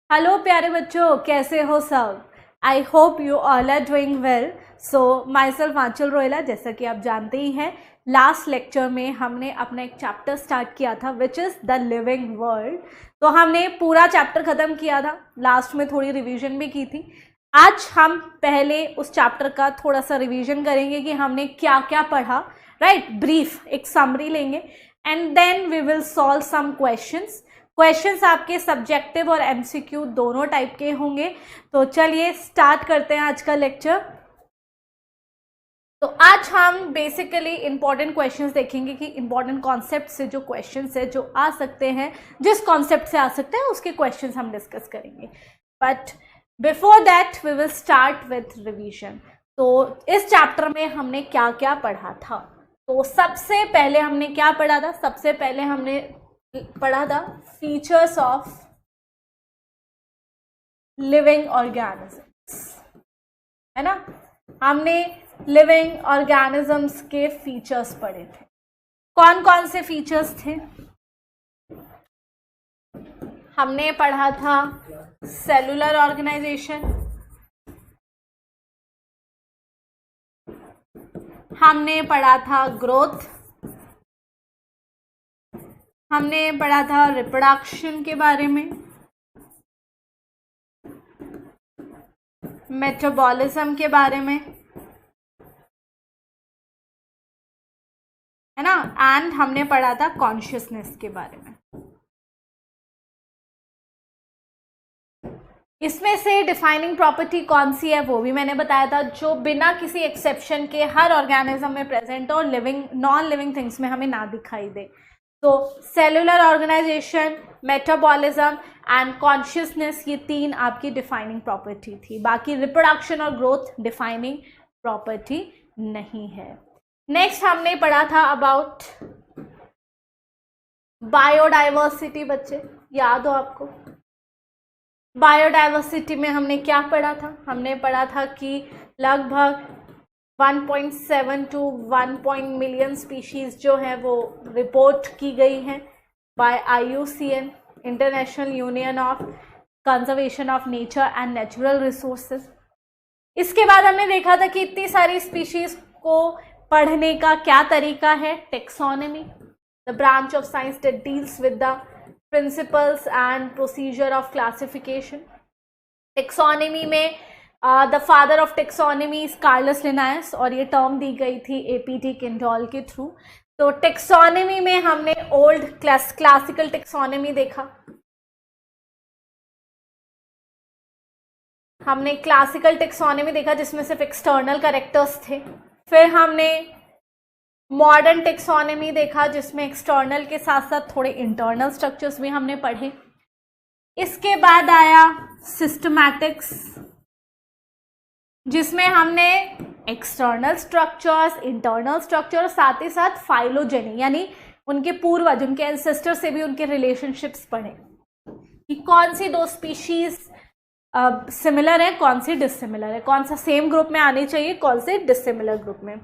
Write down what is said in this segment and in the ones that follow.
Hello प्यारे बच्चों, कैसे हो सब। I hope you all are doing well. So myself Anchal Royla. जैसा कि आप जानते ही हैं, लास्ट लेक्चर में हमने अपना एक चैप्टर स्टार्ट किया था which is the living world. तो हमने पूरा चैप्टर ख़त्म किया था, लास्ट में थोड़ी रिवीजन भी की थी। आज हम पहले उस चैप्टर का थोड़ा सा रिवीजन करेंगे कि हमने क्या क्या पढ़ा, राइट। ब्रीफ एक समरी लेंगे and then we will solve some questions आपके सब्जेक्टिव और एमसीक्यू दोनों टाइप के होंगे। तो चलिए स्टार्ट करते हैं आज का लेक्चर। तो आज हम बेसिकली इंपॉर्टेंट क्वेश्चंस देखेंगे कि इंपॉर्टेंट कॉन्सेप्ट से जो क्वेश्चंस है जो आ सकते हैं, जिस कॉन्सेप्ट से आ सकते हैं उसके क्वेश्चंस हम डिस्कस करेंगे। But before that we will start with revision. तो इस चैप्टर में हमने क्या क्या पढ़ा था। तो सबसे पहले हमने क्या पढ़ा था? सबसे पहले हमने पढ़ा था फीचर्स ऑफ लिविंग ऑर्गेनिजम्स, है ना। हमने लिविंग ऑर्गेनिजम्स के फीचर्स पढ़े थे। कौन कौन से फीचर्स थे? हमने पढ़ा था सेलुलर ऑर्गेनाइजेशन, हमने पढ़ा था ग्रोथ, हमने पढ़ा था रिप्रोडक्शन के बारे में, मेटाबॉलिज्म के बारे में, है ना। एंड हमने पढ़ा था कॉन्शियसनेस के बारे में। इसमें से डिफाइनिंग प्रॉपर्टी कौन सी है वो भी मैंने बताया था, जो बिना किसी एक्सेप्शन के हर ऑर्गेनिज्म में प्रेजेंट और लिविंग नॉन लिविंग थिंग्स में हमें ना दिखाई दे। तो cellular organization, metabolism and consciousness, ये तीन आपकी डिफाइनिंग प्रॉपर्टी थी। बाकी रिप्रोडक्शन और ग्रोथ डिफाइनिंग प्रॉपर्टी नहीं है। नेक्स्ट हमने पढ़ा था अबाउट बायोडाइवर्सिटी। बच्चे याद हो आपको? बायोडाइवर्सिटी में हमने क्या पढ़ा था? हमने पढ़ा था कि लगभग 1.7 to 1 मिलियन स्पीशीज जो है वो रिपोर्ट की गई हैं by IUCN, international union of conservation of nature and natural resources. इसके बाद हमने देखा था कि इतनी सारी स्पीशीज को पढ़ने का क्या तरीका है। Taxonomy, the branch of science that deals with the principles and procedure of classification. Taxonomy में the father of taxonomy is Carolus Linnaeus, और ये टर्म दी गई थी APT किंडॉल के थ्रू। तो टेक्सोनॉमी में हमने ओल्ड क्लासिकल टेक्सोनॉमी देखा, हमने क्लासिकल टेक्सोनॉमी देखा जिसमें सिर्फ एक्सटर्नल कैरेक्टर्स थे। फिर हमने मॉडर्न टेक्सोनॉमी देखा जिसमें एक्सटर्नल के साथ साथ थोड़े इंटरनल स्ट्रक्चर्स भी हमने पढ़े। इसके बाद आया सिस्टमैटिक्स, जिसमें हमने एक्सटर्नल स्ट्रक्चर्स, इंटरनल स्ट्रक्चर, साथ ही साथ फाइलोजेनी यानी उनके पूर्वज, उनके एंसेस्टर से भी उनके रिलेशनशिप्स पढ़े कि कौन सी दो स्पीशीज सिमिलर है, कौन सी डिसिमिलर है, कौन सा सेम ग्रुप में आनी चाहिए, कौन से डिसिमिलर ग्रुप में।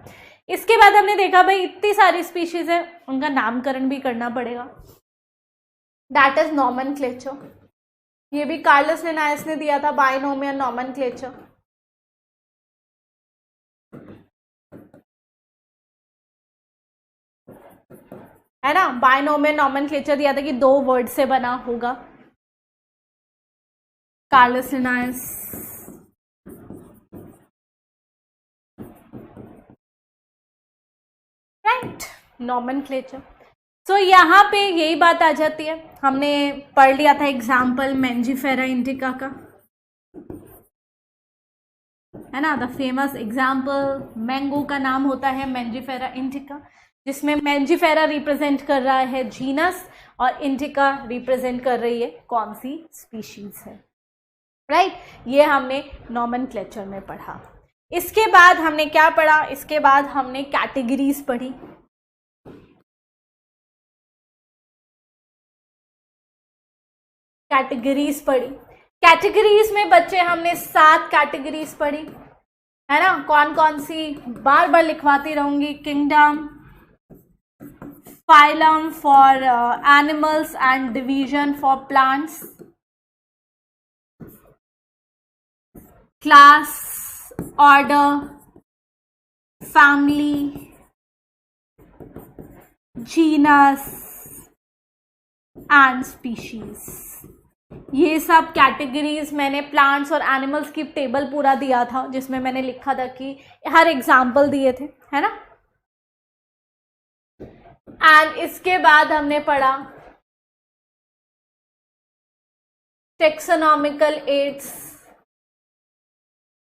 इसके बाद हमने देखा भाई इतनी सारी स्पीशीज है, उनका नामकरण भी करना पड़ेगा, दैट इज नॉमेनक्लेचर। ये भी कार्लस लिनायस ने दिया था, बाइनोमियल नॉमेनक्लेचर। है ना, बाइनोमियल नॉमेनक्लेचर दिया था कि 2 वर्ड से बना होगा। Carolus Linnaeus. Right, nomenclature. So यहाँ पे यही बात आ जाती है, हमने पढ़ लिया था एग्जाम्पल मैंजीफेरा इंडिका का, है ना। द फेमस एग्जाम्पल मैंगो का नाम होता है मैंजीफेरा इंडिका, जिसमें मैंजीफेरा रिप्रेजेंट कर रहा है जीनस और इंडिका रिप्रेजेंट कर रही है कौन सी स्पीशीज है, राइट। ये हमने नॉमेनक्लेचर में पढ़ा। इसके बाद हमने क्या पढ़ा? इसके बाद हमने कैटेगरीज पढ़ी। कैटेगरीज में बच्चे हमने 7 कैटेगरीज पढ़ी, है ना। कौन कौन सी? बार बार लिखवाती रहूंगी। Kingdom, phylum for animals and division for plants, class, order, family, genus and species, ये सब कैटेगरीज मैंने प्लांट्स और एनिमल्स की टेबल पूरा दिया था, जिसमें मैंने लिखा था कि हर एग्जाम्पल दिए थे, है ना। एंड इसके बाद हमने पढ़ा टेक्सोनॉमिकल एड्स।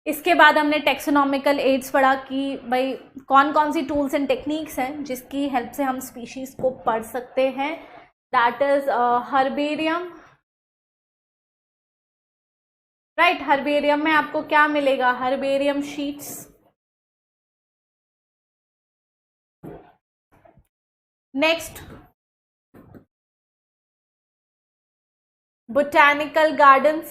इसके बाद हमने टेक्सोनॉमिकल एड्स पढ़ा कि भाई कौन कौन सी टूल्स एंड टेक्निक्स हैं जिसकी हेल्प से हम स्पीशीज को पढ़ सकते हैं। That is herbarium, right. Herbarium में आपको क्या मिलेगा, herbarium sheets, next botanical gardens,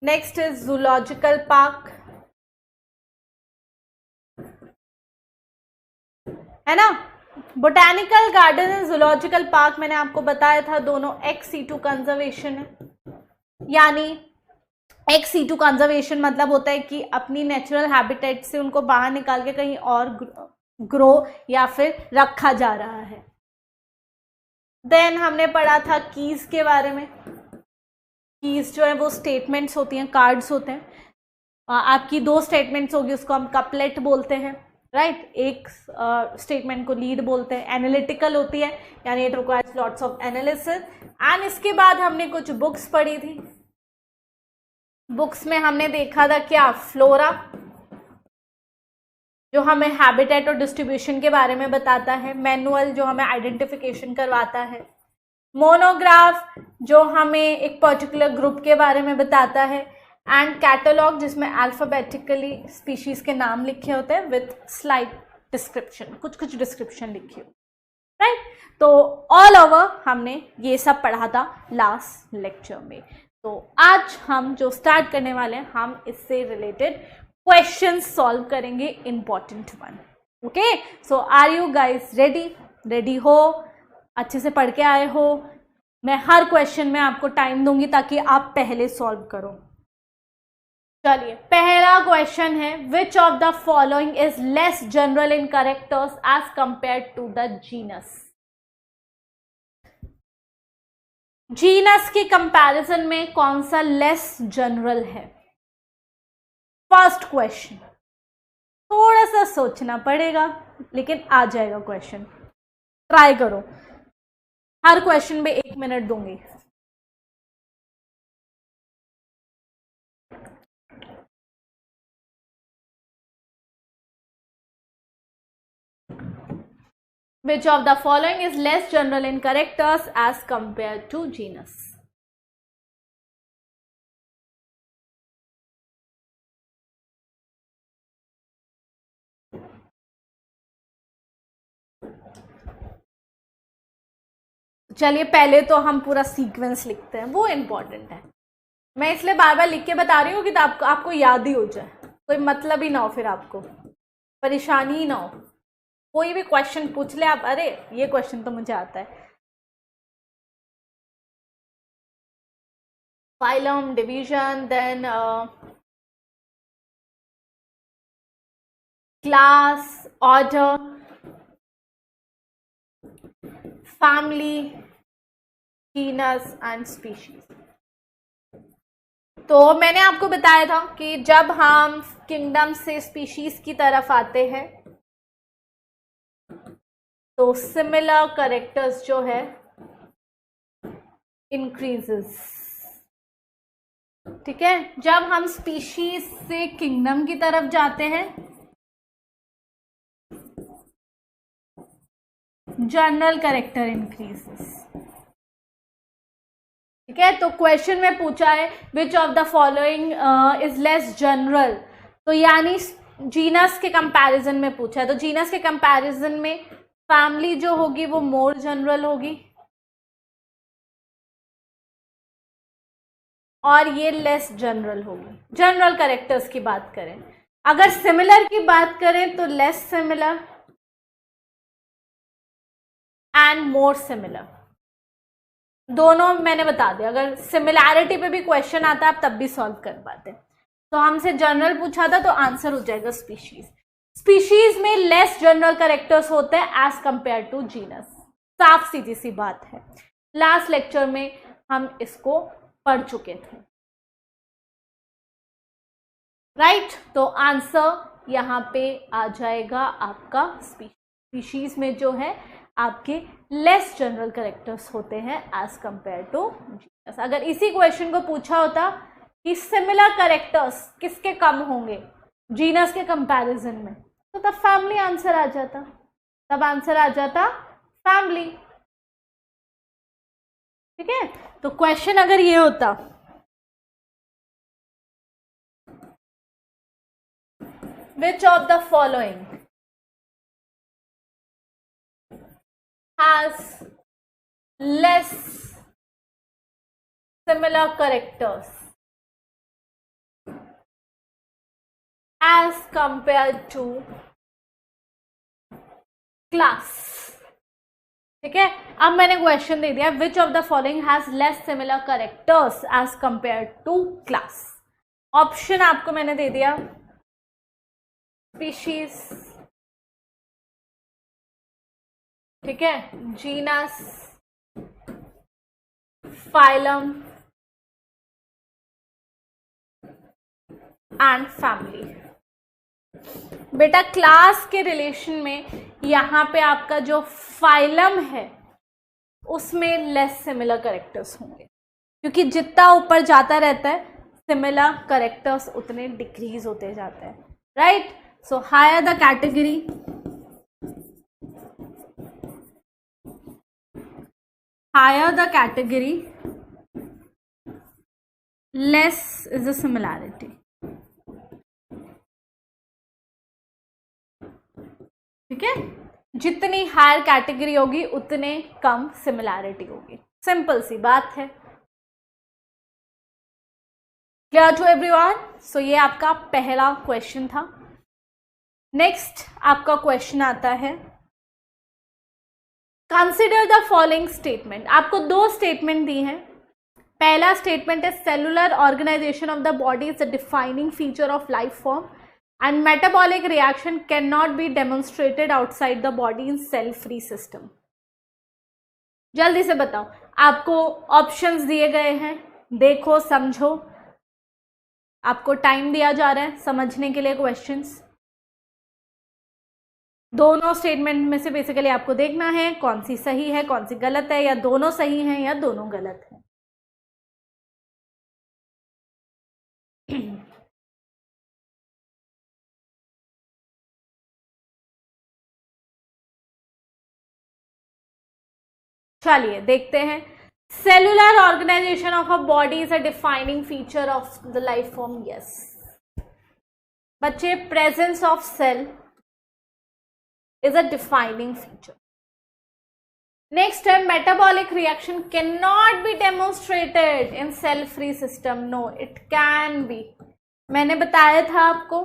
next is zoological park, है ना। Botanical garden and zoological park मैंने आपको बताया था दोनों एक्स सीटू कंजर्वेशन है, यानी एक्स सीटू कंजर्वेशन मतलब होता है कि अपनी नेचुरल हैबिटेट से उनको बाहर निकाल के कहीं और ग्रो या फिर रखा जा रहा है। देन हमने पढ़ा था कीज के बारे में। कीज जो है वो स्टेटमेंट्स होती हैं, कार्ड्स होते हैं। आपकी दो स्टेटमेंट्स होगी, उसको हम कपलेट बोलते हैं, राइट। एक स्टेटमेंट को लीड बोलते हैं। एनालिटिकल होती है, यानी it requires lots of analysis. And इसके बाद हमने कुछ बुक्स पढ़ी थी। बुक्स में हमने देखा था क्या, फ्लोरा जो हमें हैबिटेट और डिस्ट्रीब्यूशन के बारे में बताता है, मैनुअल जो हमें आइडेंटिफिकेशन करवाता है, मोनोग्राफ जो हमें एक पर्टिकुलर ग्रुप के बारे में बताता है, एंड कैटलॉग जिसमें अल्फाबेटिकली स्पीशीज के नाम लिखे होते हैं विथ स्लाइड डिस्क्रिप्शन, कुछ डिस्क्रिप्शन लिखी हो, राइट। तो ऑल ओवर हमने ये सब पढ़ा था लास्ट लेक्चर में। तो आज हम जो स्टार्ट करने वाले हैं, हम इससे रिलेटेड क्वेश्चन सॉल्व करेंगे, important one. Okay, so are you guys ready हो, अच्छे से पढ़ के आए हो। मैं हर क्वेश्चन में आपको टाइम दूंगी ताकि आप पहले सॉल्व करो। चलिए, पहला क्वेश्चन है, which of the following is less general in characters as compare to the genus. Genus की कंपैरिजन में कौन सा लेस जनरल है? फर्स्ट क्वेश्चन, थोड़ा सा सोचना पड़ेगा लेकिन आ जाएगा क्वेश्चन, ट्राई करो। हर क्वेश्चन में 1 मिनट दूंगी। Which of the following is less general in characters as compared to genus? चलिए, पहले तो हम पूरा सीक्वेंस लिखते हैं, वो इंपॉर्टेंट है। मैं इसलिए बार बार लिख के बता रही हूँ कि आपको याद ही हो जाए, कोई मतलब ही ना हो, फिर आपको परेशानी ही ना हो। कोई भी क्वेश्चन पूछ ले आप, अरे ये क्वेश्चन तो मुझे आता है। Phylum, division, then class, order, family, genus and species. तो मैंने आपको बताया था कि जब हम किंगडम से स्पीशीज की तरफ आते हैं तो सिमिलर कैरेक्टर्स जो है इंक्रीजेस, ठीक है। जब हम स्पीशीज से किंगडम की तरफ जाते हैं, जनरल कैरेक्टर इंक्रीजेस, ठीक है। तो क्वेश्चन में पूछा है which of the following is less general, तो यानी जीनस के कंपैरिजन में पूछा है। तो जीनस के कंपैरिजन में फैमिली जो होगी वो मोर जनरल होगी और ये लेस जनरल होगी। जनरल कैरेक्टर्स की बात करें, अगर सिमिलर की बात करें तो less similar and more similar. दोनों मैंने बता दिया, अगर सिमिलैरिटी पे भी क्वेश्चन आता है आप तब भी सॉल्व कर पाते। तो हमसे जनरल पूछा था तो आंसर हो जाएगा स्पीशीज। स्पीशीज में लेस जनरल कैरेक्टर्स होते हैं एज कंपेयर टू जीनस, साफ सीधी सी बात है। लास्ट लेक्चर में हम इसको पढ़ चुके थे, राइट। तो आंसर यहाँ पे आ जाएगा आपका स्पीशीज में जो है आपके लेस जनरल कैरेक्टर्स होते हैं एज कंपेयर टू जीनस। अगर इसी क्वेश्चन को पूछा होता कि सिमिलर कैरेक्टर्स किसके कम होंगे जीनस के कंपैरिजन में, तो तब फैमिली आंसर आ जाता, तब आंसर आ जाता फैमिली, ठीक है। तो क्वेश्चन अगर ये होता which of the following has less similar characters as compared to class, ठीक है। अब मैंने क्वेश्चन दे दिया which of the following has less similar characters as compare to class. Option आपको मैंने दे दिया स्पीशीज, ठीक है, जीनस, फाइलम एंड फैमिली। बेटा क्लास के रिलेशन में यहाँ पे आपका जो फाइलम है उसमें लेस सिमिलर कैरेक्टर्स होंगे, क्योंकि जितना ऊपर जाता रहता है सिमिलर कैरेक्टर्स उतने डिक्रीज होते जाते हैं, right. So higher the category, higher the category, less is the similarity, ठीक है। जितनी हायर कैटेगरी होगी उतने कम सिमिलैरिटी होगी, सिंपल सी बात है। Clear to everyone? सो ये आपका पहला क्वेश्चन था। नेक्स्ट आपका क्वेश्चन आता है कंसिडर द फॉलोइंग स्टेटमेंट। आपको दो स्टेटमेंट दी हैं। पहला स्टेटमेंट है cellular organisation of the body is the defining feature of life form and metabolic reaction can not be demonstrated outside the body in cell free system. जल्दी से बताओ, आपको options दिए गए हैं, देखो समझो, आपको टाइम दिया जा रहा है समझने के लिए क्वेश्चंस। दोनों स्टेटमेंट में से बेसिकली आपको देखना है कौन सी सही है कौन सी गलत है, या दोनों सही हैं या दोनों गलत है। चलिए देखते हैं। Cellular organisation of a body is a defining feature of the life form. Yes बच्चे, presence of cell is a defining feature. Next है metabolic reaction cannot be demonstrated in cell free system. No, it can be. मैंने बताया था आपको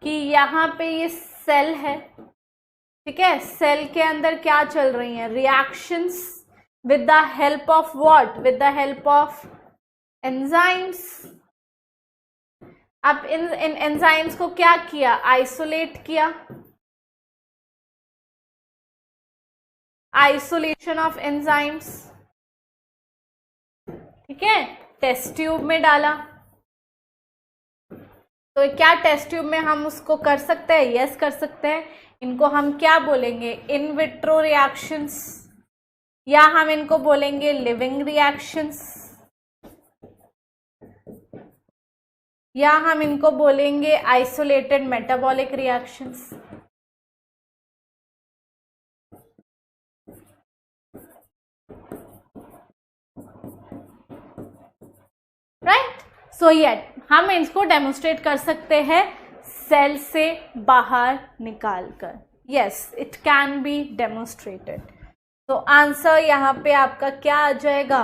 कि यहाँ पे ये सेल है, ठीक है। सेल के अंदर क्या चल रही हैं reactions with the help of what, with the help of enzymes. अब इन एंजाइम्स को क्या किया, आइसोलेट किया, आइसोलेशन ऑफ एंजाइम्स, ठीक है, टेस्ट ट्यूब में डाला। तो क्या टेस्ट ट्यूब में हम उसको कर सकते हैं? यस कर सकते हैं। इनको हम क्या बोलेंगे, इन विट्रो रिएक्शंस, या हम इनको बोलेंगे लिविंग रिएक्शंस, या हम इनको बोलेंगे आइसोलेटेड मेटाबॉलिक रिएक्शंस। राइट, सो ये हम इसको डेमोन्स्ट्रेट कर सकते हैं सेल से बाहर निकालकर। Yes, it can be demonstrated. तो आंसर यहाँ पे आपका क्या आ जाएगा,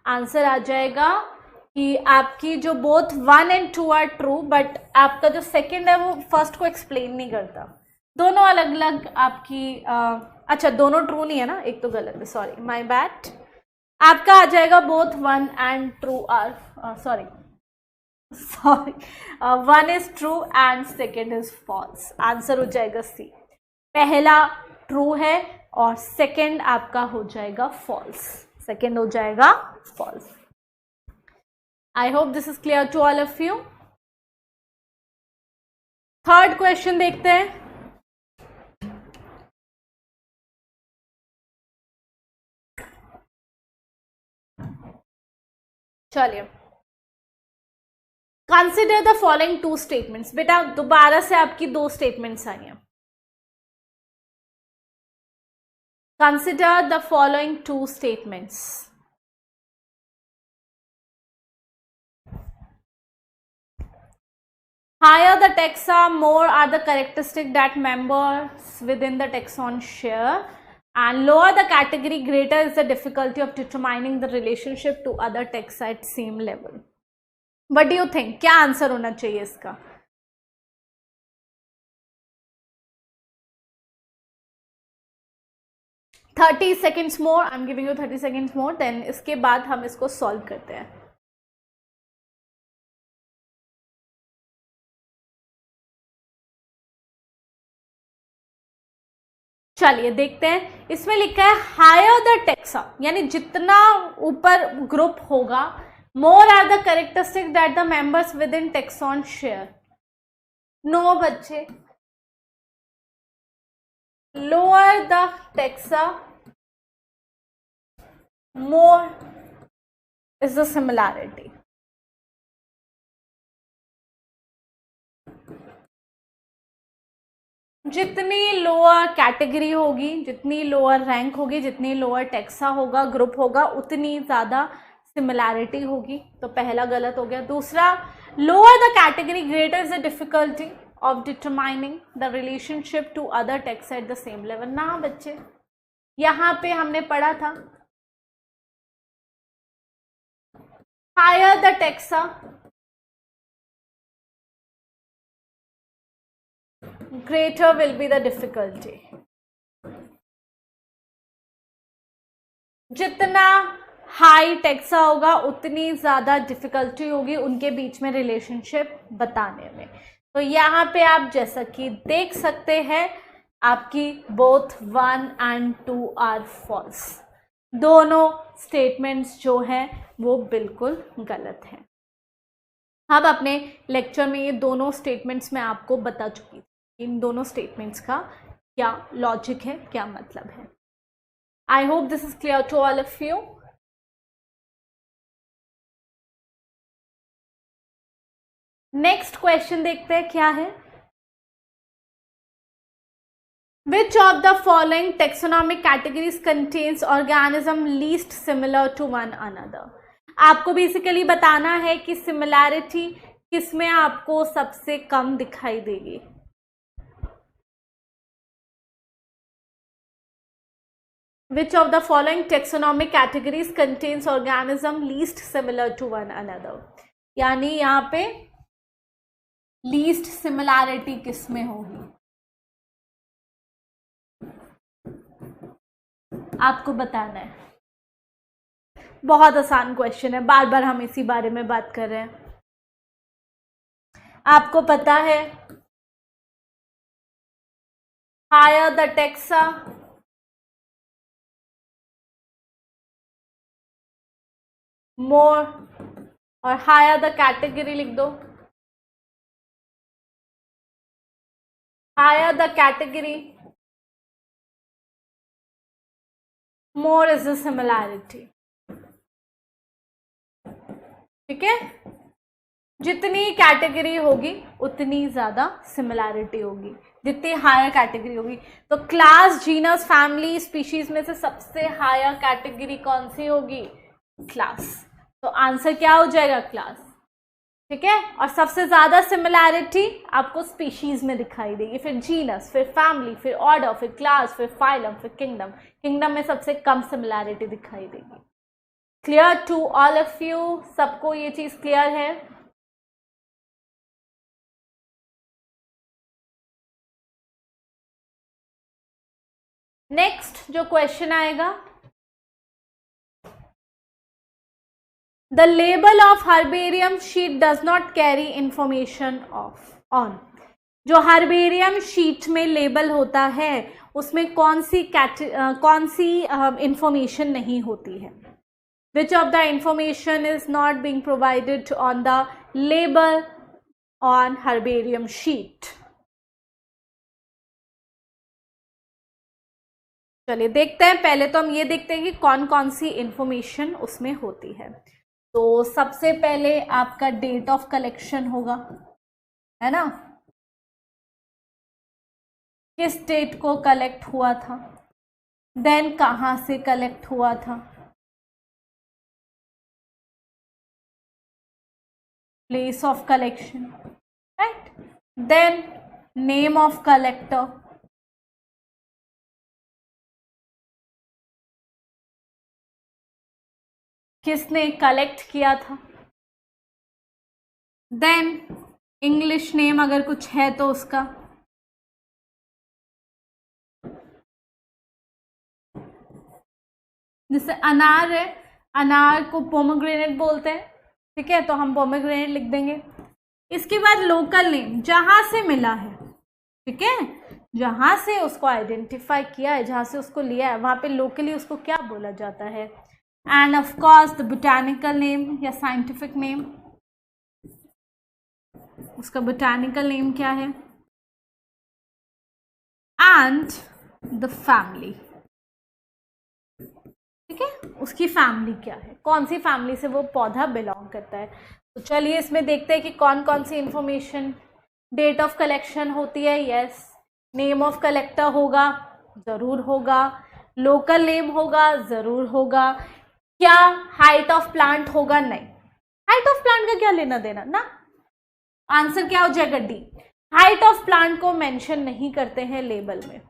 आंसर आ जाएगा कि आपकी जो both 1 and 2 are true, but आपका जो सेकंड है वो फर्स्ट को एक्सप्लेन नहीं करता। दोनों अलग अलग आपकी अच्छा दोनों ट्रू नहीं है ना, एक तो गलत है, सॉरी माय बैड। आपका आ जाएगा both 1 and true are sorry 1 is true and second is false. Answer हो जाएगा सी। पहला ट्रू है और सेकेंड आपका हो जाएगा फॉल्स। सेकेंड हो जाएगा false. I hope this is clear to all of you. Third question देखते हैं। चलिए, consider the following two statements. बेटा दोबारा से आपकी दो स्टेटमेंट्स आई हैं। Consider the following two statements. Higher the taxa, more are the characteristics that members within the taxon share, and lower the category, greater is the difficulty of determining the relationship to other taxa at same level. What do you think? क्या answer होना चाहिए इसका? Thirty seconds more, I am giving you 30 seconds more, then इसके बाद हम इसको solve करते हैं। चलिए देखते हैं। इसमें लिखा है हायर द टेक्सा, यानी जितना ऊपर ग्रुप होगा, more are the characteristic that the members within taxon share. No बच्चे, lower the taxa more is the similarity. जितनी लोअर कैटेगरी होगी, जितनी लोअर रैंक होगी, जितनी लोअर टेक्सा होगा, ग्रुप होगा, उतनी ज्यादा सिमिलैरिटी होगी। तो पहला गलत हो गया। दूसरा, lower the category greater is the difficulty of determining the relationship to other taxa at the same level. ना बच्चे, यहां पे हमने पढ़ा था higher the taxa greater will be the difficulty। जितना हाई टेक्सा होगा उतनी ज्यादा डिफिकल्टी होगी उनके बीच में रिलेशनशिप बताने में। तो यहाँ पे आप जैसा कि देख सकते हैं, आपकी बोथ 1 एंड 2 आर फॉल्स। दोनों स्टेटमेंट्स जो हैं वो बिल्कुल गलत हैं। अब अपने लेक्चर में ये दोनों स्टेटमेंट्स मैं आपको बता चुकी थी, इन दोनों स्टेटमेंट्स का क्या लॉजिक है, क्या मतलब है। I hope this is clear to all of you. Next question देखते हैं क्या है। Which of the following taxonomic categories contains organism least similar to one another? आपको बेसिकली बताना है कि सिमिलैरिटी किसमें आपको सबसे कम दिखाई देगी। Which of the following taxonomic categories contains organism least similar to one another? यानी यहाँ पे least similarity किसमें होगी, आपको बताना है। बहुत आसान क्वेश्चन है, बार बार हम इसी बारे में बात कर रहे हैं। आपको पता है हायर द टेक्सा मोर, और हायर द कैटेगरी लिख दो। Higher the category more is the similarity. ठीक है, जितनी कैटेगरी होगी उतनी ज्यादा सिमिलैरिटी होगी, जितनी हायर कैटेगरी होगी। तो क्लास, जीनस, फैमिली, स्पीशीज में से सबसे हायर कैटेगरी कौन सी होगी? क्लास। तो आंसर क्या हो जाएगा? क्लास। ठीक है, और सबसे ज्यादा सिमिलैरिटी आपको स्पीशीज में दिखाई देगी, फिर जीनस, फिर फैमिली, फिर ऑर्डर, फिर क्लास, फिर फाइलम, फिर किंगडम। किंगडम में सबसे कम सिमिलैरिटी दिखाई देगी। Clear to all of you? सबको ये चीज क्लियर है? नेक्स्ट जो क्वेश्चन आएगा, The label of herbarium sheet does not carry information on. जो हर्बेरियम शीट में लेबल होता है उसमें कौन सी इंफॉर्मेशन नहीं होती है? Which of the information is not being provided on the label on herbarium sheet? चलिए देखते हैं। पहले तो हम ये देखते हैं कि कौन कौन सी इंफॉर्मेशन उसमें होती है। तो सबसे पहले आपका डेट ऑफ कलेक्शन होगा, है ना, किस डेट को कलेक्ट हुआ था, देन कहाँ से कलेक्ट हुआ था, place of collection, right, then name of collector, किसने कलेक्ट किया था, देन इंग्लिश नेम अगर कुछ है तो उसका, जैसे अनार है, अनार को पोमोग्रेनेट बोलते हैं, ठीक है, तो हम पोमोग्रेनेट लिख देंगे। इसके बाद लोकल नेम, जहां से मिला है, ठीक है, जहां से उसको आइडेंटिफाई किया है, जहां से उसको लिया है, वहां पे लोकली उसको क्या बोला जाता है। End of course the botanical name या साइंटिफिक नेम, उसका बोटैनिकल नेम क्या है, एंड द फैमिली, ठीक है, उसकी फैमिली क्या है, कौन सी फैमिली से वो पौधा बिलोंग करता है। तो चलिए इसमें देखते हैं कि कौन कौन सी इंफॉर्मेशन। डेट ऑफ कलेक्शन होती है, यस। नेम ऑफ कलेक्टर होगा, जरूर होगा। लोकल नेम होगा, जरूर होगा। क्या हाइट ऑफ प्लांट होगा? नहीं। हाइट ऑफ प्लांट का क्या लेना देना ना, आंसर क्या हो जाएगा? डी। हाइट ऑफ प्लांट को मेंशन नहीं करते हैं लेबल में।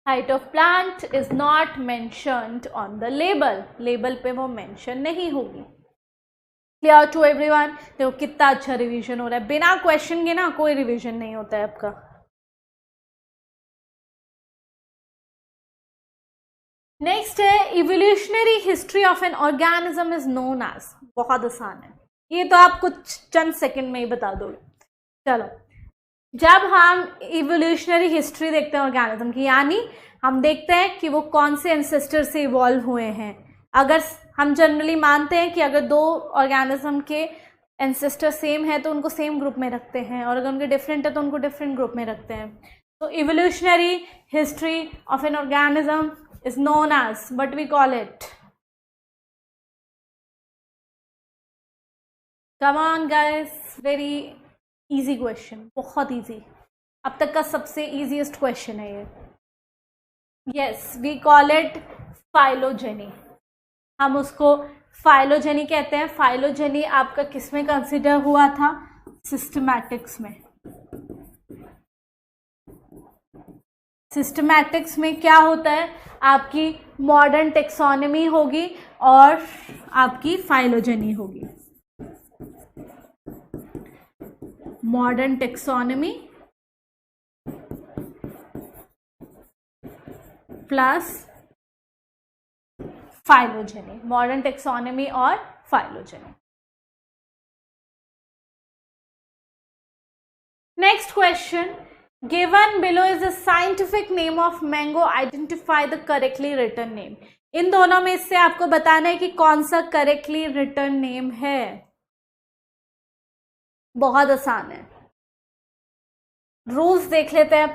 Height of plant is not mentioned on the label, label पे वो मेंशन नहीं होगी। Clear to everyone? देखो कितना अच्छा रिवीजन हो रहा है, बिना क्वेश्चन के ना कोई रिवीजन नहीं होता है आपका। नेक्स्ट है evolutionary history of an organism is known as. बहुत आसान है ये, तो आप कुछ चंद सेकंड में ही बता दोगे। चलो, जब हम इवोल्यूशनरी हिस्ट्री देखते हैं ऑर्गेनिज्म की, यानी हम देखते हैं कि वो कौन से एंसेस्टर से इवॉल्व हुए हैं। अगर हम जनरली मानते हैं कि अगर दो ऑर्गेनिज्म के एंसेस्टर सेम है तो उनको सेम ग्रुप में रखते हैं, और अगर उनके डिफरेंट है तो उनको डिफरेंट ग्रुप में रखते हैं। तो evolutionary history of an organism is known as, what we call it? Come on guys, very easy question, बहुत easy, अब तक का सबसे easiest question है ये। Yes, we call it phylogeny, हम उसको phylogeny कहते हैं। phylogeny आपका किस में कंसिडर हुआ था? सिस्टमैटिक्स में। सिस्टमैटिक्स में क्या होता है? आपकी मॉडर्न टेक्सोनॉमी होगी और आपकी फाइलोजेनी होगी। Modern taxonomy plus phylogeny, modern taxonomy और phylogeny. Next question, given below is the scientific name of mango, identify the correctly written name। इन दोनों में से आपको बताना है कि कौन सा करेक्टली रिटर्न नेम है। बहुत आसान है, रूल्स देख लेते हैं।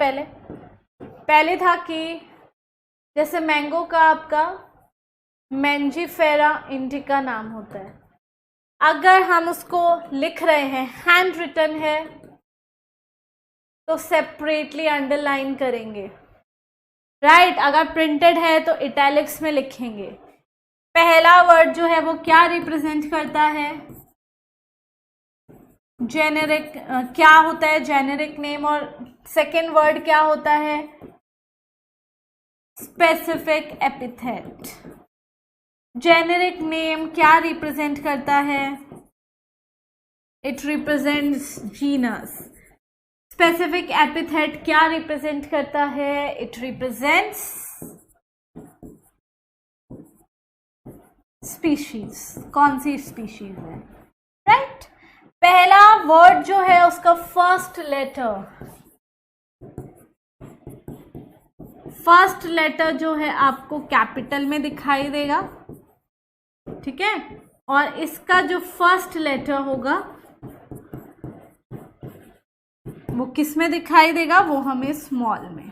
पहले था कि जैसे मैंगो का आपका मैंजीफेरा इंडिका नाम होता है, अगर हम उसको लिख रहे हैं, हैंड रिटन है, तो सेपरेटली अंडरलाइन करेंगे, राइट। अगर प्रिंटेड है तो इटैलिक्स में लिखेंगे। पहला वर्ड जो है वो क्या रिप्रेजेंट करता है? जेनेरिक, क्या होता है जेनेरिक नेम, और सेकेंड वर्ड क्या होता है? Specific epithet. जेनेरिक नेम क्या रिप्रेजेंट करता है? It represents genus. Specific epithet क्या रिप्रेजेंट करता है? इट रिप्रेजेंट्स स्पीशीज, कौन सी स्पीशीज है, राइट। पहला वर्ड जो है उसका फर्स्ट लेटर जो है आपको कैपिटल में दिखाई देगा, ठीक है, और इसका जो फर्स्ट लेटर होगा वो किस में दिखाई देगा? वो हमें स्मॉल में।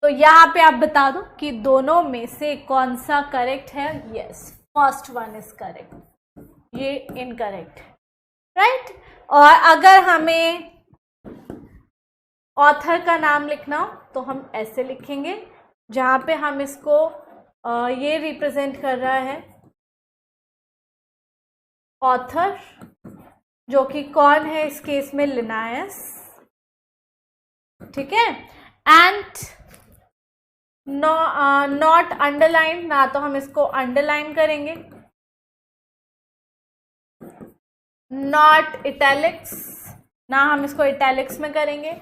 तो यहां पे आप बता दो कि दोनों में से कौन सा करेक्ट है। Yes, first one is correct, ये इनकरेक्ट है, राइट। और अगर हमें ऑथर का नाम लिखना हो तो हम ऐसे लिखेंगे, जहां पे हम इसको ये रिप्रेजेंट कर रहा है ऑथर, जो कि कौन है इस केस में? लिनायस, ठीक है। एंड नॉट अंडरलाइन, ना तो हम इसको अंडरलाइन करेंगे, नॉट इटैलिक्स, ना हम इसको इटैलिक्स में करेंगे,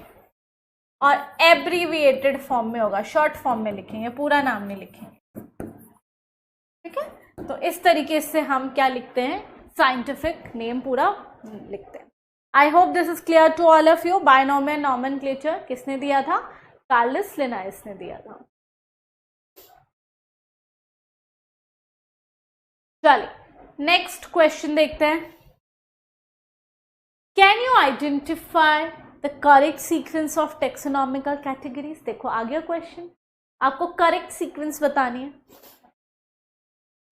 और एब्रीविएटेड फॉर्म में होगा, शॉर्ट फॉर्म में लिखेंगे, पूरा नाम नहीं लिखेंगे, ठीक है। तो इस तरीके से हम क्या लिखते हैं? साइंटिफिक नेम पूरा लिखते हैं। I hope this is clear to all of you. Binomial nomenclature किसने दिया था? कार्लस लिनायस ने दिया था। चलिए नेक्स्ट क्वेश्चन देखते हैं। Can you identify the correct sequence of taxonomical categories? देखो आ गया क्वेश्चन, आपको करेक्ट सीक्वेंस बतानी है।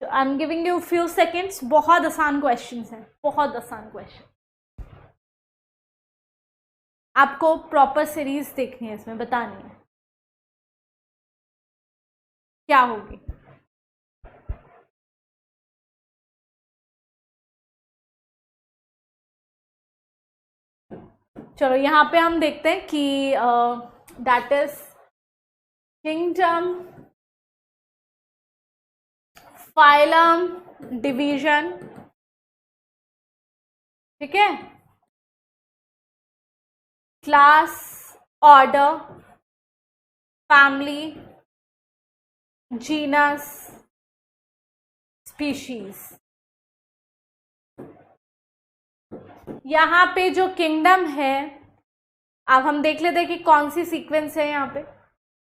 तो आई am giving you few seconds. बहुत आसान क्वेश्चन है, बहुत आसान क्वेश्चन। आपको प्रॉपर सीरीज देखनी है, इसमें बतानी है क्या होगी। चलो यहाँ पे हम देखते हैं कि that is kingdom, phylum, division, ठीक है, class, order, family, genus, species. यहाँ पे जो किंगडम है, अब हम देख लेते हैं कि कौन सी सीक्वेंस है यहाँ पे।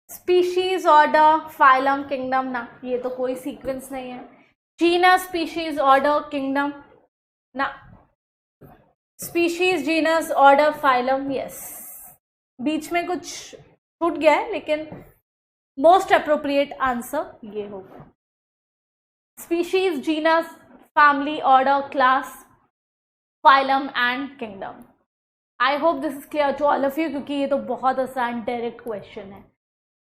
स्पीशीज, ऑर्डर, फाइलम, किंगडम, ना ये तो कोई सीक्वेंस नहीं है। जीनस, स्पीशीज, ऑर्डर, किंगडम, ना। Species, genus, order, phylum, yes. बीच में कुछ छूट गया है, लेकिन मोस्ट अप्रोप्रिएट आंसर ये होगा। Species, genus, family, order, class, phylum and kingdom. I hope this is clear to all of you, क्योंकि ये तो बहुत आसान डायरेक्ट क्वेश्चन है,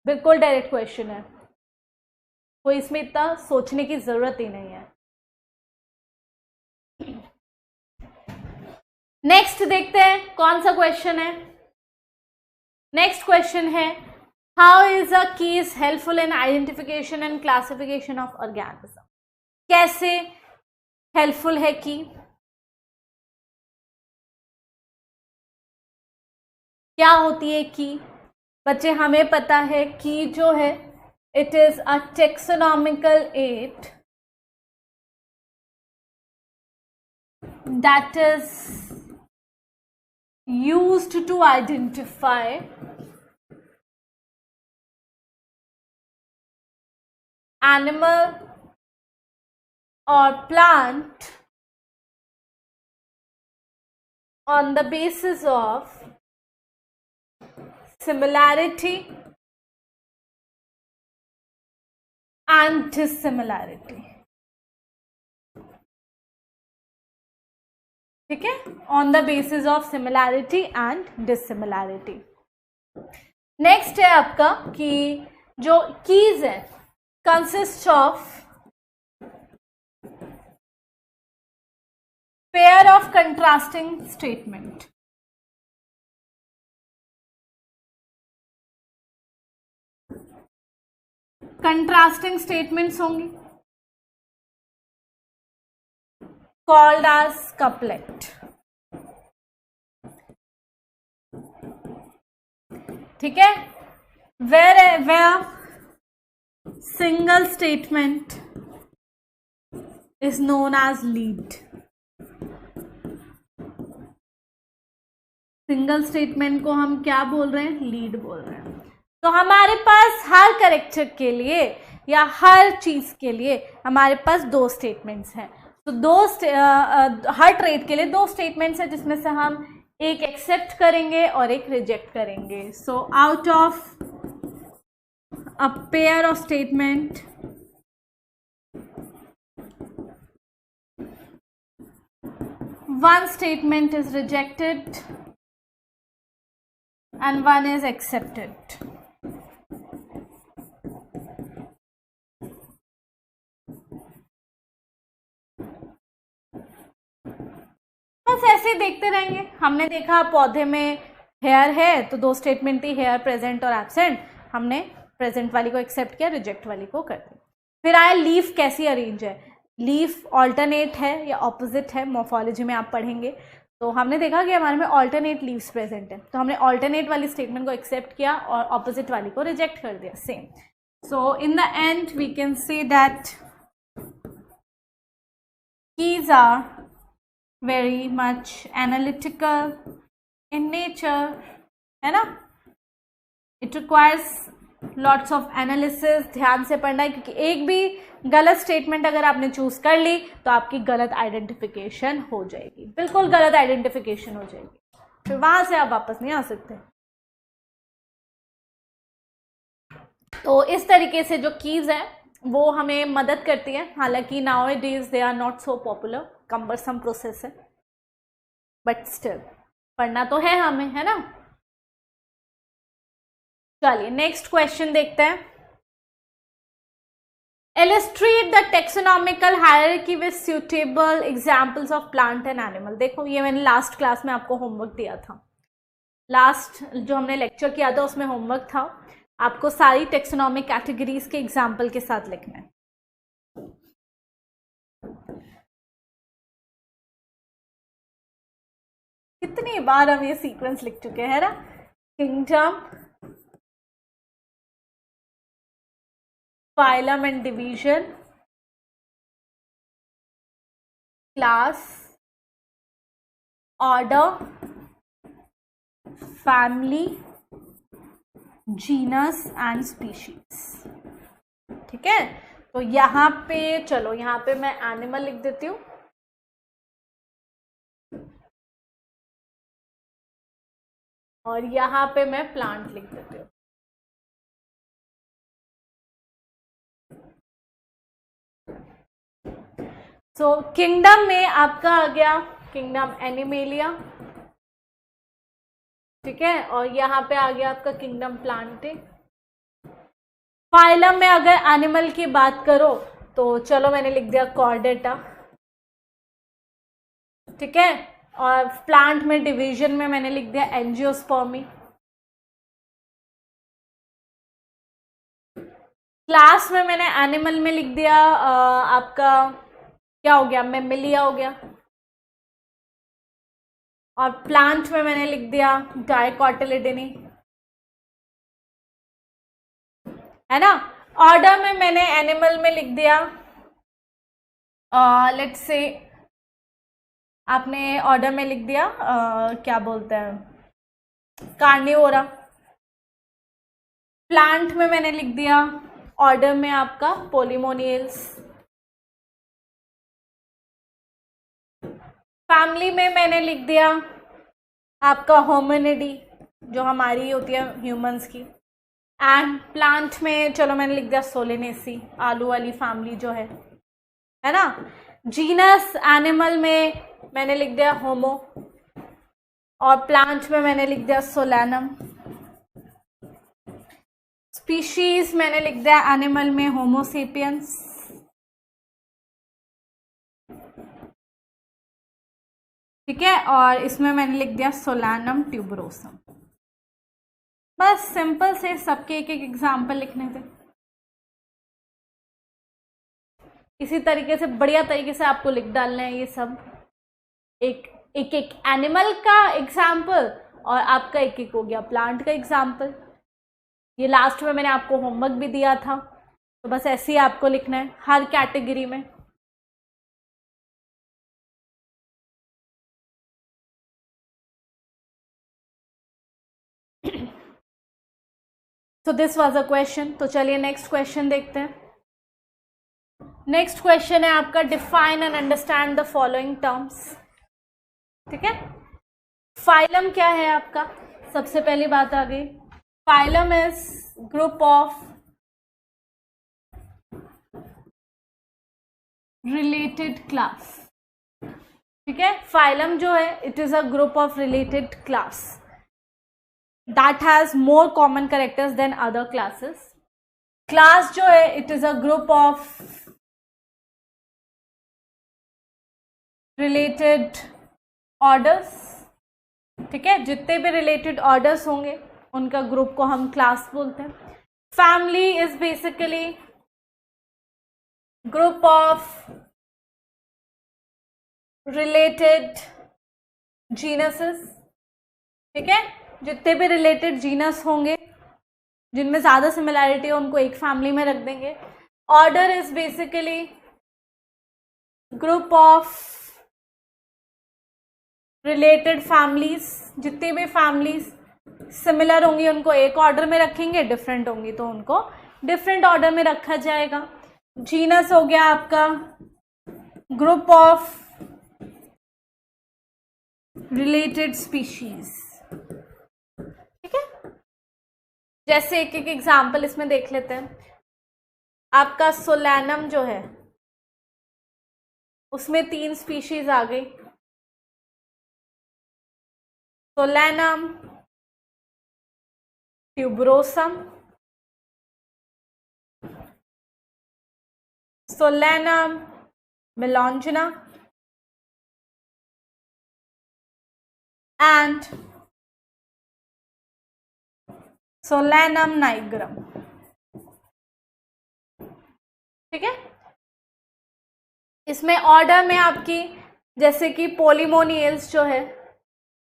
बिल्कुल डायरेक्ट क्वेश्चन है, कोई इसमें इतना सोचने की जरूरत ही नहीं है। नेक्स्ट देखते हैं कौन सा क्वेश्चन है। नेक्स्ट क्वेश्चन है, how is a keys helpful in identification and classification of organism? कैसे हेल्पफुल है की? क्या होती है की? बच्चे हमें पता है की जो है it is a taxonomical add that is used to identify animal or plant on the basis of similarity and dissimilarity, ठीक है, on the basis of similarity and dissimilarity. Next है आपका कि जो कीज है consist of pair of contrasting statement. Contrasting statements होंगी called as couplet, ठीक है, where single statement is known as lead. Single statement को हम क्या बोल रहे हैं? लीड बोल रहे हैं। तो हमारे पास हर कैरेक्टर के लिए या हर चीज के लिए हमारे पास दो स्टेटमेंट्स हैं। तो हर ट्रेड के लिए दो स्टेटमेंट्स हैं, जिसमें से हम एक एक्सेप्ट करेंगे और एक रिजेक्ट करेंगे। So out of a pair of statement, one statement is rejected and one is accepted. बस ऐसे देखते रहेंगे। हमने देखा पौधे में हेयर है तो दो स्टेटमेंट थी, हेयर प्रेजेंट और एब्सेंट। हमने प्रेजेंट वाली को एक्सेप्ट किया, रिजेक्ट वाली को कर दिया। फिर आया लीफ कैसी अरेंज है। लीफ ऑल्टरनेट है या ऑपोजिट है, मॉर्फोलॉजी में आप पढ़ेंगे। तो हमने देखा कि हमारे में ऑल्टरनेट लीव्स प्रेजेंट है, तो हमने ऑल्टरनेट वाली स्टेटमेंट को एक्सेप्ट किया और ऑपोजिट वाली को रिजेक्ट कर दिया, same. So in the end we can say that keys are very much analytical in nature, है ना। It requires lots of analysis, ध्यान से पढ़ना है, क्योंकि एक भी गलत स्टेटमेंट अगर आपने चूज कर ली तो आपकी गलत आइडेंटिफिकेशन हो जाएगी, बिल्कुल गलत आइडेंटिफिकेशन हो जाएगी, फिर वहां से आप वापस नहीं आ सकते। तो इस तरीके से जो कीज है वो हमें मदद करती है। हालांकि nowadays they are not so popular, cumbersome process है, बट स्टिल पढ़ना तो है हमें, है ना। चलिए नेक्स्ट क्वेश्चन देखते हैं। Illustrate the taxonomical hierarchy with suitable examples of plant and animal। देखो ये मैंने लास्ट क्लास में आपको होमवर्क दिया था, लास्ट जो हमने लेक्चर किया था उसमें होमवर्क था, आपको सारी टेक्सोनॉमिक कैटेगरीज के एग्जाम्पल के साथ लिखना है। कितनी बार हम ये सीक्वेंस लिख चुके हैं ना, kingdom, phylum and division, class, order, family, genus and species। ठीक है, तो यहाँ पे चलो, यहाँ पे मैं एनिमल लिख देती हूँ और यहाँ पे मैं प्लांट लिख देती हूँ। तो किंगडम में आपका आ गया किंगडम एनिमेलिया, ठीक है, और यहाँ पे आ गया आपका किंगडम प्लांटे। फाइलम में अगर एनिमल की बात करो तो चलो मैंने लिख दिया कॉर्डेटा, ठीक है, और प्लांट में डिवीजन में मैंने लिख दिया एंजियोस्पर्मी। क्लास में मैंने एनिमल में लिख दिया आपका क्या हो गया, मेमिलिया हो गया, और प्लांट में मैंने लिख दिया डाइकोटिलिडनी, है ना। ऑर्डर में मैंने एनिमल में लिख दिया लेट्स से आपने ऑर्डर में लिख दिया क्या बोलते हैं कार्निवोरा। प्लांट में मैंने लिख दिया ऑर्डर में आपका पोलिमोनियल्स। फैमिली में मैंने लिख दिया आपका होमिनिडी, जो हमारी होती है ह्यूमंस की। एंड प्लांट में चलो मैंने लिख दिया सोलेनेसी, आलू वाली फैमिली जो है ना। जीनस एनिमल में मैंने लिख दिया होमो, और प्लांट में मैंने लिख दिया सोलैनम। स्पीशीज मैंने लिख दिया एनिमल में होमोसेपियंस, ठीक है, और इसमें मैंने लिख दिया सोलैनम ट्यूबरोसम। बस सिंपल से सबके एक एक एग्जाम्पल लिखने थे। इसी तरीके से बढ़िया तरीके से आपको लिख डालना है ये सब, एक एक एनिमल का एग्जाम्पल और आपका एक एक हो गया प्लांट का एग्जाम्पल। ये लास्ट में मैंने आपको होमवर्क भी दिया था, तो बस ऐसे ही आपको लिखना है हर कैटेगरी में। तो दिस वाज अ क्वेश्चन। तो चलिए नेक्स्ट क्वेश्चन देखते हैं। नेक्स्ट क्वेश्चन है आपका, define and understand the following terms. ठीक है, फाइलम क्या है आपका, सबसे पहली बात आ गई। Phylum is group of related class. ठीक है, फाइलम जो है it is a group of related class that has more common characters than other classes. Class जो है it is a group of related orders. ठीक है, जितने भी रिलेटेड ऑर्डर्स होंगे उनका ग्रुप को हम क्लास बोलते हैं। Family is basically group of related genuses. ठीक है, जितने भी रिलेटेड जीनस होंगे जिनमें ज्यादा सिमिलैरिटी है उनको एक फैमिली में रख देंगे। Order is basically group of related families, जितनी भी फैमिलीज सिमिलर होंगी उनको एक ऑर्डर में रखेंगे, डिफरेंट होंगी तो उनको डिफरेंट ऑर्डर में रखा जाएगा। जीनस हो गया आपका ग्रुप ऑफ रिलेटेड स्पीशीज। ठीक है, जैसे एक एक एग्जाम्पल इसमें देख लेते हैं। आपका सोलैनम जो है उसमें 3 स्पीशीज आ गई, Solanum tuberosum, Solanum melongena and Solanum nigrum. ठीक है, इसमें ऑर्डर में आपकी जैसे कि पोलिमोनियल्स जो है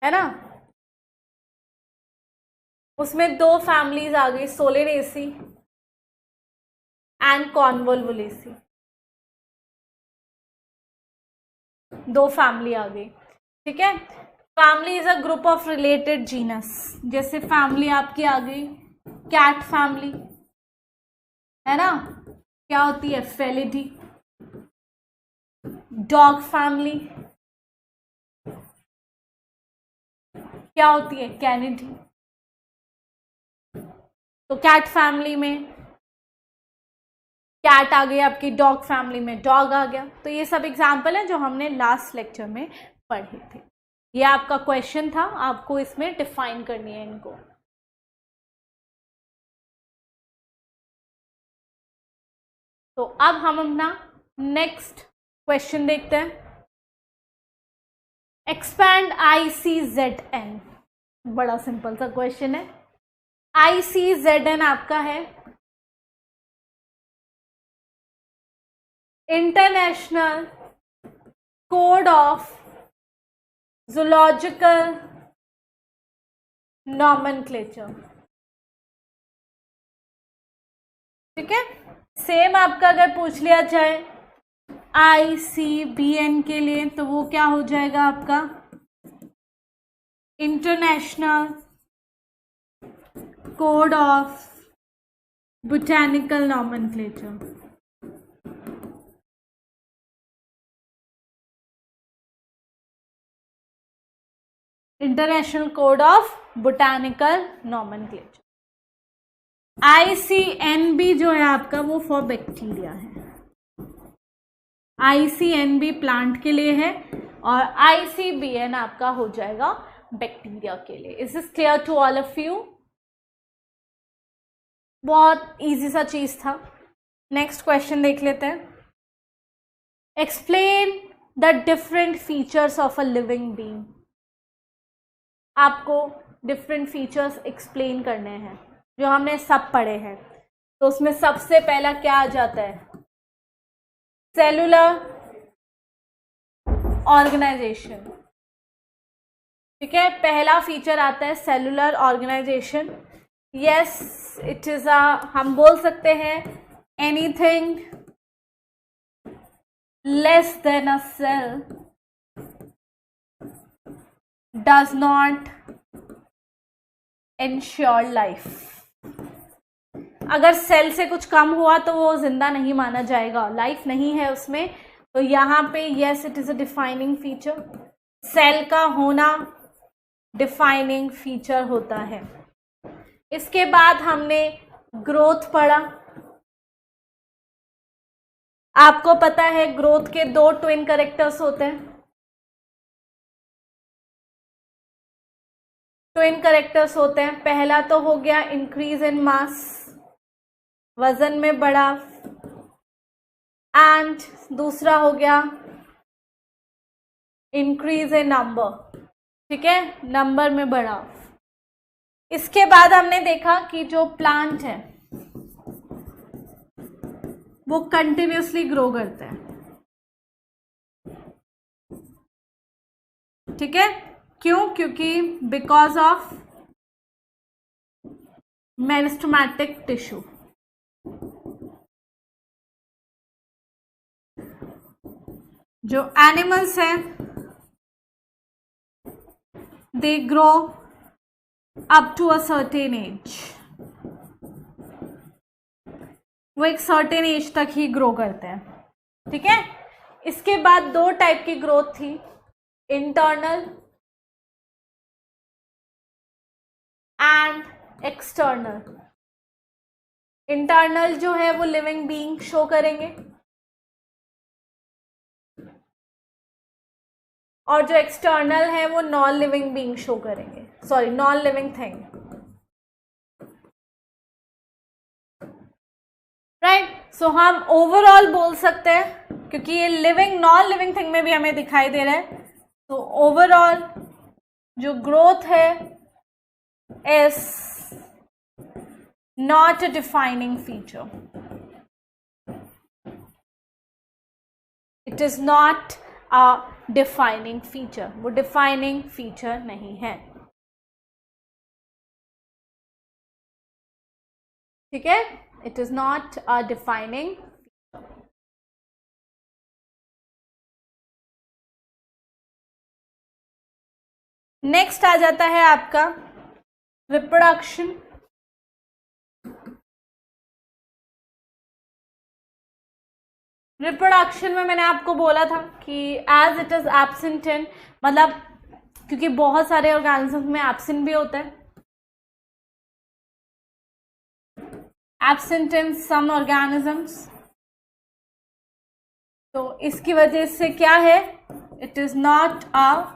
ना, उसमें 2 फैमिलीज आ गई, सोलेनेसी एंड कॉन्वोल्वुलेसी, 2 फैमिली आ गई। ठीक है, family is a group of related genus. जैसे फैमिली आपकी आ गई कैट फैमिली है ना, क्या होती है फेलिडी। डॉग फैमिली क्या होती है कैनिडी। तो कैट फैमिली में कैट आ गई, आपकी डॉग फैमिली में डॉग आ गया। तो ये सब एग्जाम्पल है जो हमने लास्ट लेक्चर में पढ़े थे। ये आपका क्वेश्चन था, आपको इसमें डिफाइन करनी है इनको। तो अब हम अपना नेक्स्ट क्वेश्चन देखते हैं। एक्सपैंड ICZN, बड़ा सिंपल सा क्वेश्चन है। ICZN आपका है international code of zoological nomenclature. ठीक है, सेम आपका अगर पूछ लिया जाए ICBN के लिए तो वो क्या हो जाएगा आपका international code of botanical nomenclature. International code of botanical nomenclature. ICNB जो है आपका वो फॉर बैक्टीरिया है, ICNB प्लांट के लिए है और ICBN आपका हो जाएगा बैक्टीरिया के लिए। Is this clear to all of you? बहुत इजी सा चीज था। नेक्स्ट क्वेश्चन देख लेते हैं। Explain the different features of a living being. आपको डिफरेंट फीचर्स एक्सप्लेन करने हैं जो हमने सब पढ़े हैं। तो उसमें सबसे पहला क्या आ जाता है, सेलुलर ऑर्गेनाइजेशन। ठीक है, पहला फीचर आता है cellular organization. Yes it is a, हम बोल सकते हैं anything less than a cell does not ensure life. अगर सेल से कुछ कम हुआ तो वो जिंदा नहीं माना जाएगा, लाइफ नहीं है उसमें। तो यहाँ पे yes it is a defining feature, cell का होना डिफाइनिंग फीचर होता है। इसके बाद हमने ग्रोथ पढ़ा। आपको पता है ग्रोथ के दो ट्विन कैरेक्टर्स होते हैं। ट्विन कैरेक्टर्स होते हैं, पहला तो हो गया इंक्रीज इन मास, वजन में बढ़ा, एंड दूसरा हो गया इंक्रीज इन नंबर, ठीक है, नंबर में बढ़ा। इसके बाद हमने देखा कि जो प्लांट है वो कंटिन्यूसली ग्रो करते हैं, ठीक है, क्यों? क्योंकि बिकॉज ऑफ मेरिस्टेमेटिक टिश्यू। जो एनिमल्स हैं they grow up to a certain age, वो एक सर्टेन एज तक ही ग्रो करते हैं, ठीक है। इसके बाद दो टाइप की ग्रोथ थी, इंटरनल एंड एक्सटर्नल। इंटरनल जो है वो लिविंग बीइंग शो करेंगे, और जो एक्सटर्नल है वो नॉन लिविंग बीइंग शो करेंगे, sorry non living thing, right. सो हम ओवरऑल बोल सकते हैं, क्योंकि ये लिविंग नॉन लिविंग थिंग में भी हमें दिखाई दे रहा है, तो ओवरऑल जो ग्रोथ है is not a defining feature, it is not a defining feature, वो डिफाइनिंग फीचर नहीं है, ठीक है, it is not a defining. Next आ जाता है आपका रिप्रोडक्शन। रिप्रोडक्शन में मैंने आपको बोला था कि as it is absent in, मतलब क्योंकि बहुत सारे ऑर्गेनिज्म में एब्सेंट भी होता है, एब्सेंट इन सम ऑर्गेनिजम्स, तो इसकी वजह से क्या है, it is not a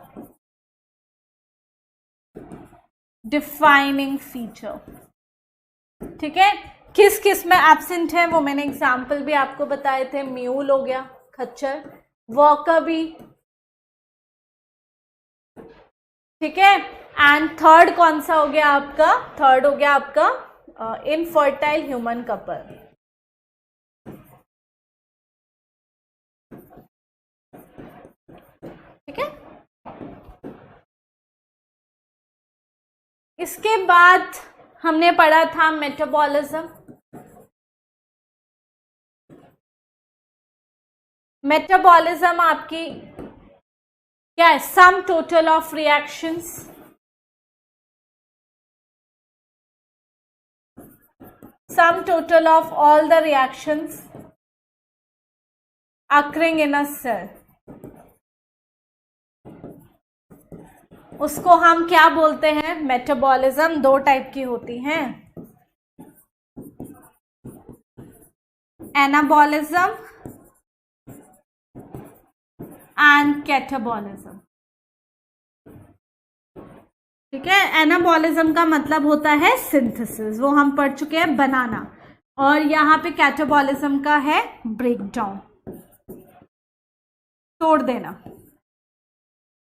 defining feature, ठीक है। किस किस में एब्सेंट है वो मैंने एग्जाम्पल भी आपको बताए थे, म्यूल हो गया, खच्चर, वर्कर भी, ठीक है। एंड थर्ड कौन सा हो गया आपका, थर्ड हो गया आपका इनफर्टाइल ह्यूमन कपल, ठीक है। इसके बाद हमने पढ़ा था मेटाबॉलिज्म। मेटाबॉलिज्म आपकी क्या है, sum total of reactions, sum total of all the reactions occurring in a cell, उसको हम क्या बोलते हैं, मेटाबॉलिज्म। दो टाइप की होती हैं, एनाबॉलिज्म एंड कैटाबॉलिज्म, ठीक है। एनाबॉलिज्म का मतलब होता है सिंथेसिस, वो हम पढ़ चुके हैं, बनाना, और यहाँ पे कैटाबॉलिज्म का है ब्रेकडाउन, तोड़ देना।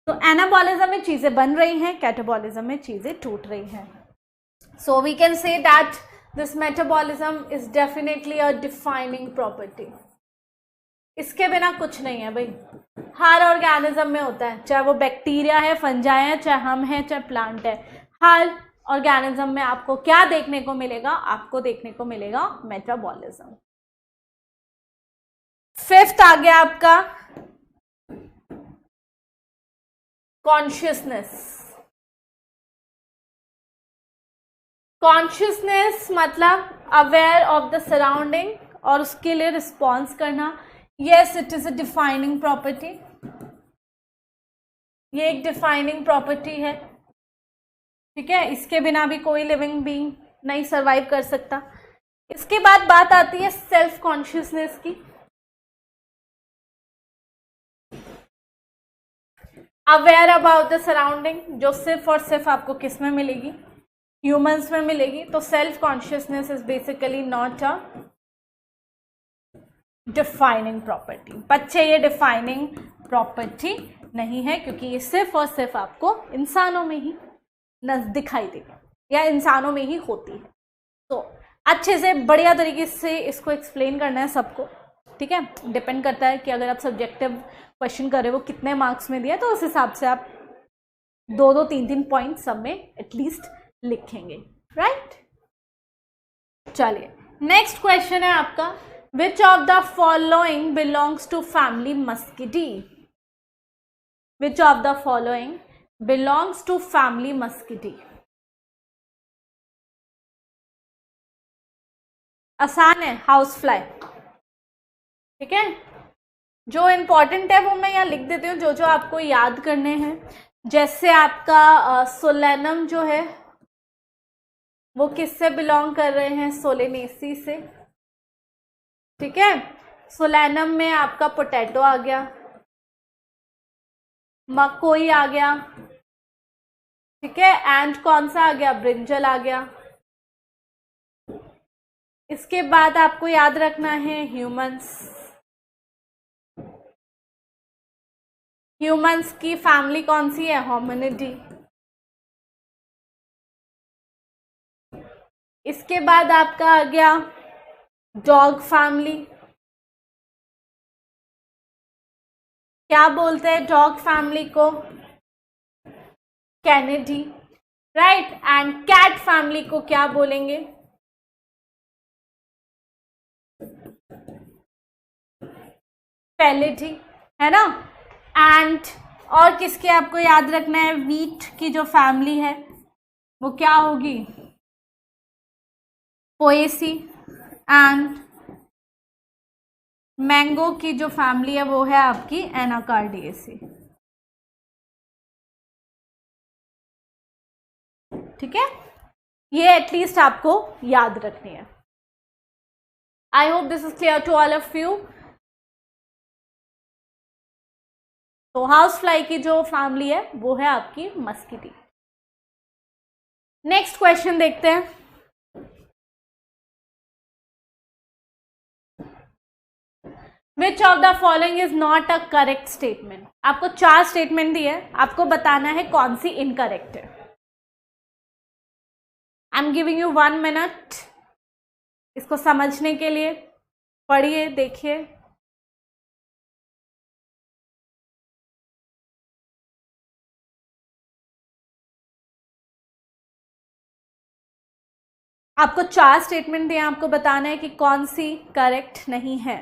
तो एनाबॉलिज्म में चीजें बन रही हैं, कैटाबॉलिज्म में चीजें टूट रही हैं। So we can say that this metabolism is definitely a defining property. इसके बिना कुछ नहीं है भाई, हर ऑर्गेनिज्म में होता है, चाहे वो बैक्टीरिया है, फंजाई है, चाहे हम हैं, चाहे प्लांट है, हर ऑर्गेनिज्म में आपको क्या देखने को मिलेगा? आपको देखने को मिलेगा मेटाबॉलिज्म। फिफ्थ आ गया आपका कॉन्शियसनेस। कॉन्शियसनेस मतलब अवेयर ऑफ द सराउंडिंग और उसके लिए रिस्पॉन्स करना। Yes, it is a defining property. ये एक डिफाइनिंग प्रॉपर्टी है, ठीक है। इसके बिना भी कोई लिविंग बीइंग नहीं सरवाइव कर सकता। इसके बाद बात आती है सेल्फ कॉन्शियसनेस की। अवेयर अबाउट द सराउंडिंग, जो सिर्फ और सिर्फ आपको किस में मिलेगी? ह्यूमंस में मिलेगी। तो self consciousness is basically not a defining property. बच्चे, ये डिफाइनिंग प्रॉपर्टी नहीं है, क्योंकि ये सिर्फ और सिर्फ आपको इंसानों में ही दिखाई देगा या इंसानों में ही होती है। तो अच्छे से बढ़िया तरीके से इसको एक्सप्लेन करना है सबको, ठीक है। डिपेंड करता है कि अगर आप सब्जेक्टिव क्वेश्चन कर रहे हो वो कितने मार्क्स में दिया, तो उस हिसाब से आप 2-2, 3-3 पॉइंट सब में एटलीस्ट लिखेंगे, राइट। चलिए, नेक्स्ट क्वेश्चन है आपका, which of the following belongs to family Muscidae? Which of the following belongs to family Muscidae? आसान है, हाउस फ्लाई, ठीक है। जो इंपॉर्टेंट है वो मैं यहाँ लिख देती हूँ, जो जो आपको याद करने हैं। जैसे आपका सोलेनम जो है वो किससे बिलोंग कर रहे हैं? सोलेनेसी से, ठीक है। सोलेनम में आपका पोटैटो आ गया, मकोई आ गया, ठीक है। एंड कौन सा आ गया? ब्रिंजल आ गया। इसके बाद आपको याद रखना है ह्यूमंस। ह्यूमंस की फैमिली कौन सी है? होमिनिडी। इसके बाद आपका आ गया डॉग फैमिली। क्या बोलते हैं डॉग फैमिली को? Canidae, right. And cat family को क्या बोलेंगे? फेलिडी, है ना। एंड और किसके आपको याद रखना है? वीट की जो फैमिली है वो क्या होगी? पोएसी। एंड मैंगो की जो फैमिली है वो है आपकी एनाकार्डिएसी, ठीक है। ये एटलीस्ट आपको याद रखनी है। I hope this is clear to all of you. तो हाउस फ्लाई की जो फैमिली है वो है आपकी मस्किडी। नेक्स्ट क्वेश्चन देखते हैं। विच of the following is not a correct statement? आपको 4 स्टेटमेंट दिए, आपको बताना है कौन सी इनकरेक्ट है। आई एम गिविंग यू 1 मिनट इसको समझने के लिए। पढ़िए, देखिए। आपको 4 स्टेटमेंट दिए, आपको बताना है कि कौन सी करेक्ट नहीं है।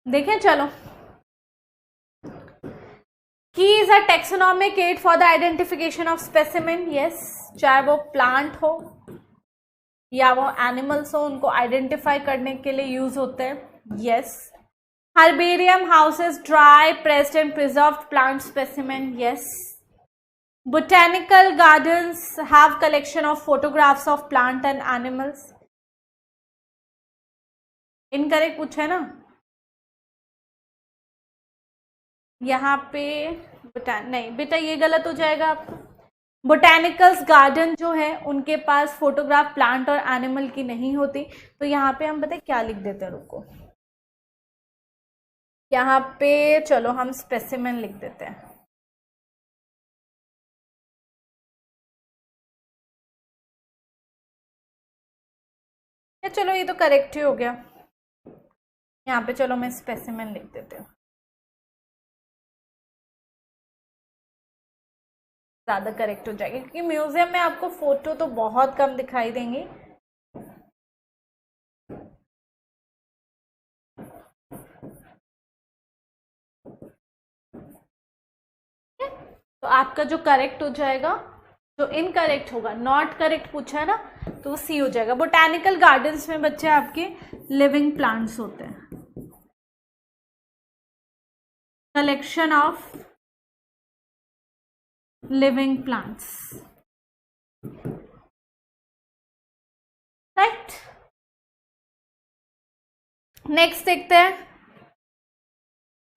देखें, चलो। Key is a taxonomic aid for the identification of specimen. Yes, चाहे वो प्लांट हो या वो एनिमल्स हो, उनको आइडेंटिफाई करने के लिए यूज होते हैं। Yes. Herbarium houses dry, pressed and preserved plant specimen. Yes. Botanical gardens have collection of photographs of plant and animals. Incorrect पूछा है ना यहाँ पे? नहीं बेटा, ये गलत हो जाएगा आपका। बोटेनिकल्स गार्डन जो है उनके पास फोटोग्राफ प्लांट और एनिमल की नहीं होती। तो यहाँ पे हम बताए क्या लिख देते हैं, रुको। यहाँ पे चलो हम स्पेसिमेन लिख देते हैं। चलो, ये तो करेक्ट ही हो गया। यहाँ पे चलो मैं स्पेसिमेन लिख देती हूँ, ज़्यादा करेक्ट हो जाएगा, क्योंकि म्यूजियम में आपको फोटो तो बहुत कम दिखाई देंगी। तो आपका जो करेक्ट हो जाएगा, जो इनकरेक्ट होगा, नॉट करेक्ट पूछा है ना, तो वो सी हो जाएगा। बोटैनिकल गार्डन्स में बच्चे आपके लिविंग प्लांट्स होते हैं, collection of living plants, right. Next देखते हैं,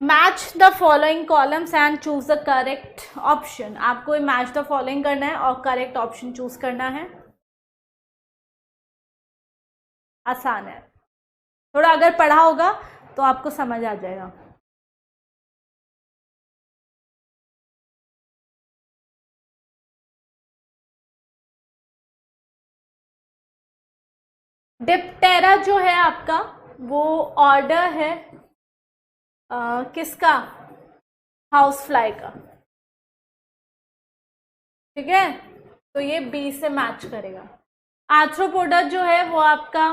match the following columns and choose the correct option. आपको मैच द फॉलोइंग करना है और करेक्ट ऑप्शन चूज करना है। आसान है थोड़ा, अगर पढ़ा होगा तो आपको समझ आ जाएगा। डिप्टेरा जो है आपका वो ऑर्डर है किसका, हाउस फ्लाई का, ठीक है, तो ये बी से मैच करेगा। आर्थ्रोपोडा जो है वो आपका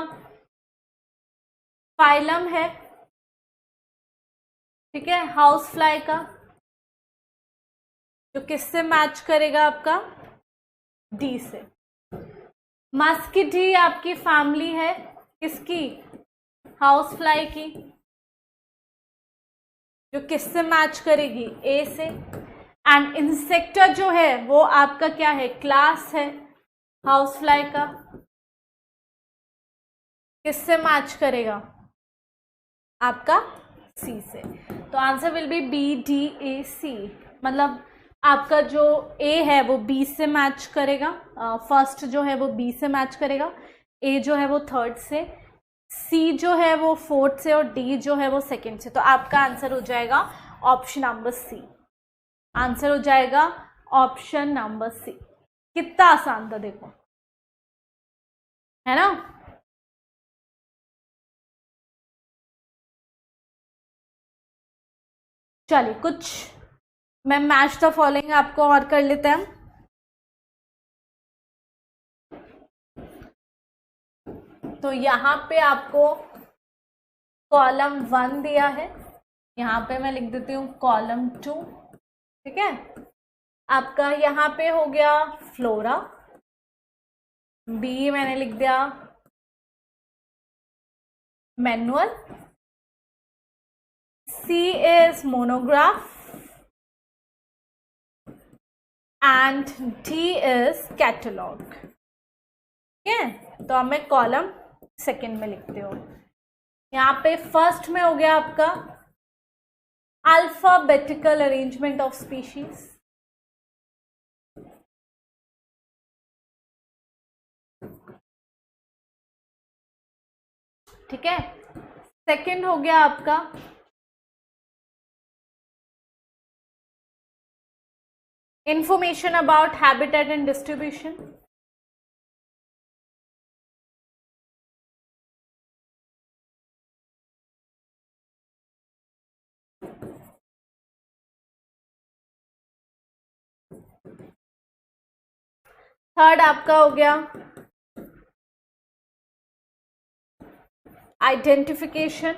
फाइलम है, ठीक है, हाउस फ्लाई का, जो किससे मैच करेगा आपका, डी से। मस्किडी आपकी फैमिली है किसकी, हाउस फ्लाई की, जो किससे मैच करेगी, ए से। एंड इंसेक्टा जो है वो आपका क्या है, क्लास है हाउस फ्लाई का, किससे मैच करेगा, आपका सी से। तो answer will be B D A C, मतलब आपका जो ए है वो बी से मैच करेगा, फर्स्ट जो है वो बी से मैच करेगा, ए जो है वो थर्ड से, सी जो है वो फोर्थ से, और डी जो है वो सेकंड से। तो आपका आंसर हो जाएगा ऑप्शन नंबर सी, आंसर हो जाएगा ऑप्शन नंबर सी। कितना आसान था देखो, है ना। चलिए कुछ मैं मैच द फॉलोइंग आपको और कर लेते हैं। तो यहाँ पे आपको कॉलम 1 दिया है, यहाँ पे मैं लिख देती हूँ कॉलम 2, ठीक है। आपका यहाँ पे हो गया फ्लोरा, बी मैंने लिख दिया manual, C is monograph and D is catalogue, ठीक है। तो अब मैं कॉलम सेकंड में लिखती हूँ। यहाँ पे फर्स्ट में हो गया आपका अल्फाबेटिकल अरेंजमेंट ऑफ स्पीशीज, ठीक है। सेकंड हो गया आपका information about habitat and distribution, third आपका हो गया आइडेंटिफिकेशन,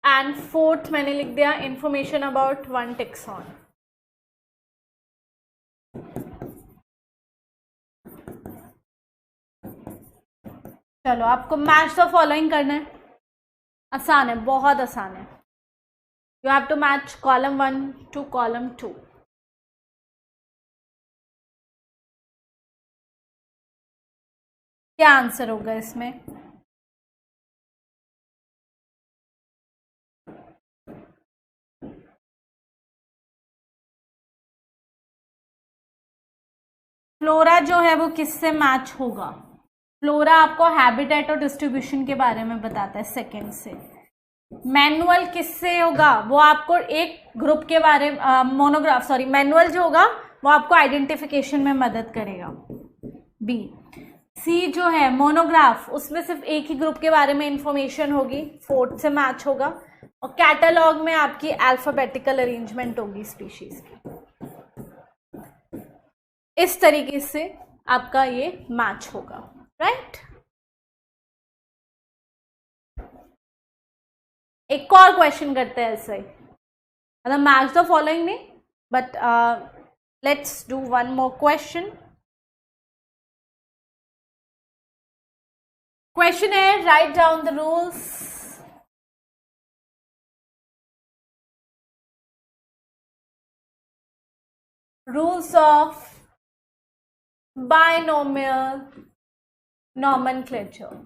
एंड फोर्थ मैंने लिख दिया इंफॉर्मेशन अबाउट वन टेक्सॉन। चलो आपको मैच द फॉलोइंग करना है, आसान है, बहुत आसान है। You have to match column 1 to column 2। क्या आंसर होगा इसमें, फ्लोरा जो है वो किससे मैच होगा, फ्लोरा आपको हैबिटेट और डिस्ट्रीब्यूशन के बारे में बताता है सेकंड से। मैनुअल किससे होगा, वो आपको एक ग्रुप के बारे मोनोग्राफ सॉरी मैनुअल जो होगा वो आपको आइडेंटिफिकेशन में मदद करेगा, बी। सी जो है मोनोग्राफ, उसमें सिर्फ एक ही ग्रुप के बारे में इंफॉर्मेशन होगी, 4th से मैच होगा, और कैटलॉग में आपकी अल्फाबेटिकल अरेंजमेंट होगी स्पीशीज की। इस तरीके से आपका ये मैच होगा, राइट। एक और क्वेश्चन करते हैं ऐसे ही, मतलब मैच द फॉलोइंग नहीं, but let's do one more question. Question है, write down the rules of binomial nomenclature.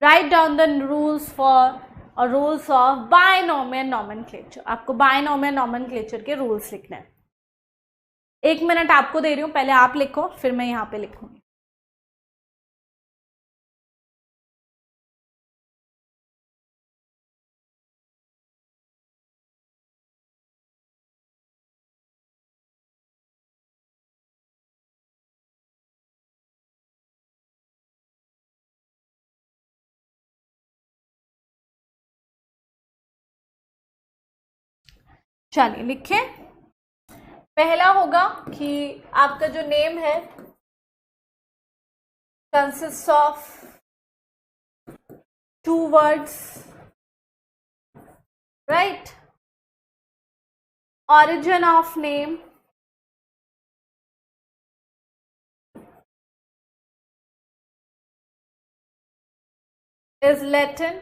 Write down the rules of binomial nomenclature. आपको binomial nomenclature के रूल्स लिखने हैं। 1 मिनट आपको दे रही हूं, पहले आप लिखो, फिर मैं यहां पे लिखूंगी। चलिए लिखे। पहला होगा कि आपका जो नेम है consist of 2 words, right. origin of name, is Latin.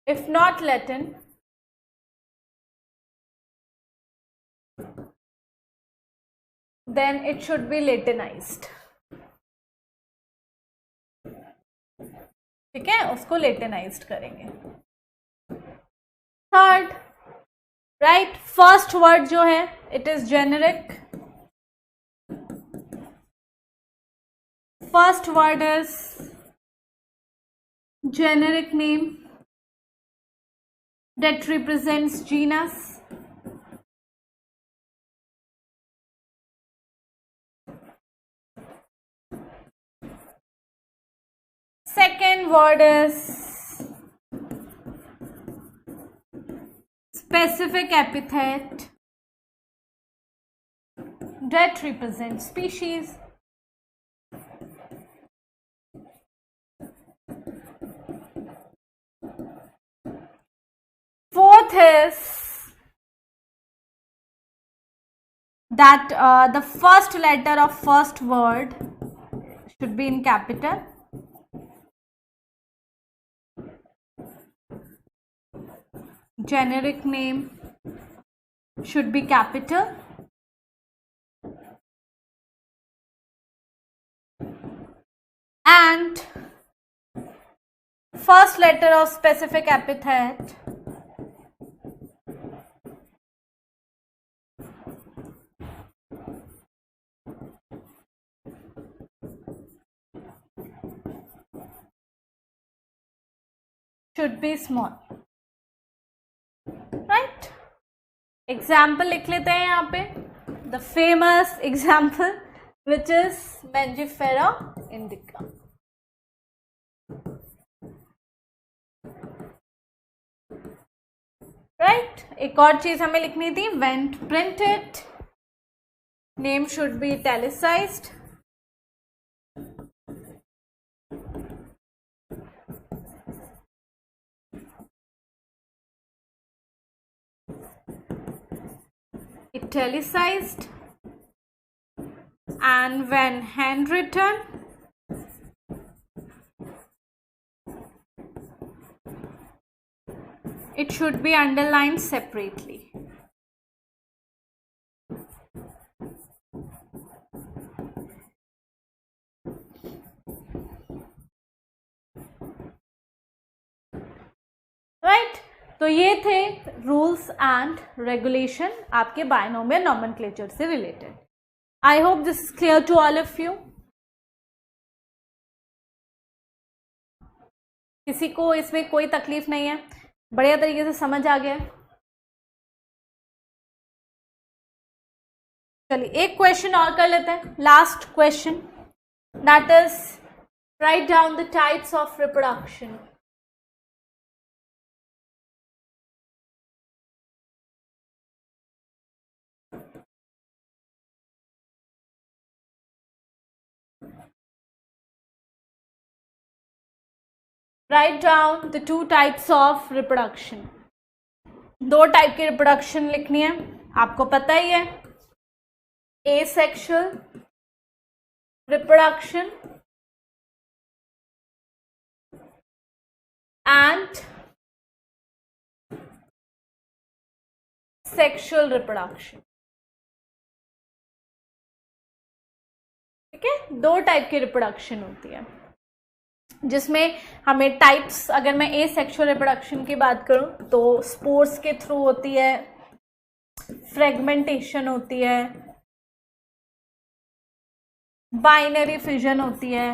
If not Latin, then it should be Latinized. ठीक है, उसको Latinized करेंगे। थर्ड, राइट, फर्स्ट वर्ड जो है it is generic. First word is generic name that represents genus. Second word is specific epithet that represents species. Fourth is that the first letter of first word should be in capital. Generic name should be capital. And first letter of specific epithet should be small, right? Example लिख लेते हैं यहाँ पे, the famous example which is Mangifera indica. Right, एक और चीज हमें लिखनी थी, when printed name should be italicized. Italicized. And when handwritten, it should be underlined separately. Right? तो ये थे रूल्स एंड रेगुलेशन आपके बायनोमियल नॉमेनक्लेचर से रिलेटेड। I hope this is clear to all of you. किसी को इसमें कोई तकलीफ नहीं है, बढ़िया तरीके से समझ आ गया। चलिए एक क्वेश्चन और कर लेते हैं, last question, that is right down the types of reproduction. Right down the two types of reproduction. दो टाइप की रिप्रोडक्शन लिखनी है, आपको पता ही है, asexual reproduction and sexual reproduction. ठीक है, दो टाइप की रिप्रोडक्शन होती है, जिसमें हमें टाइप्स, अगर मैं एसेक्सुअल रिप्रोडक्शन की बात करूं तो स्पोर्स के थ्रू होती है, फ्रेगमेंटेशन होती है, बाइनरी फिजन होती है,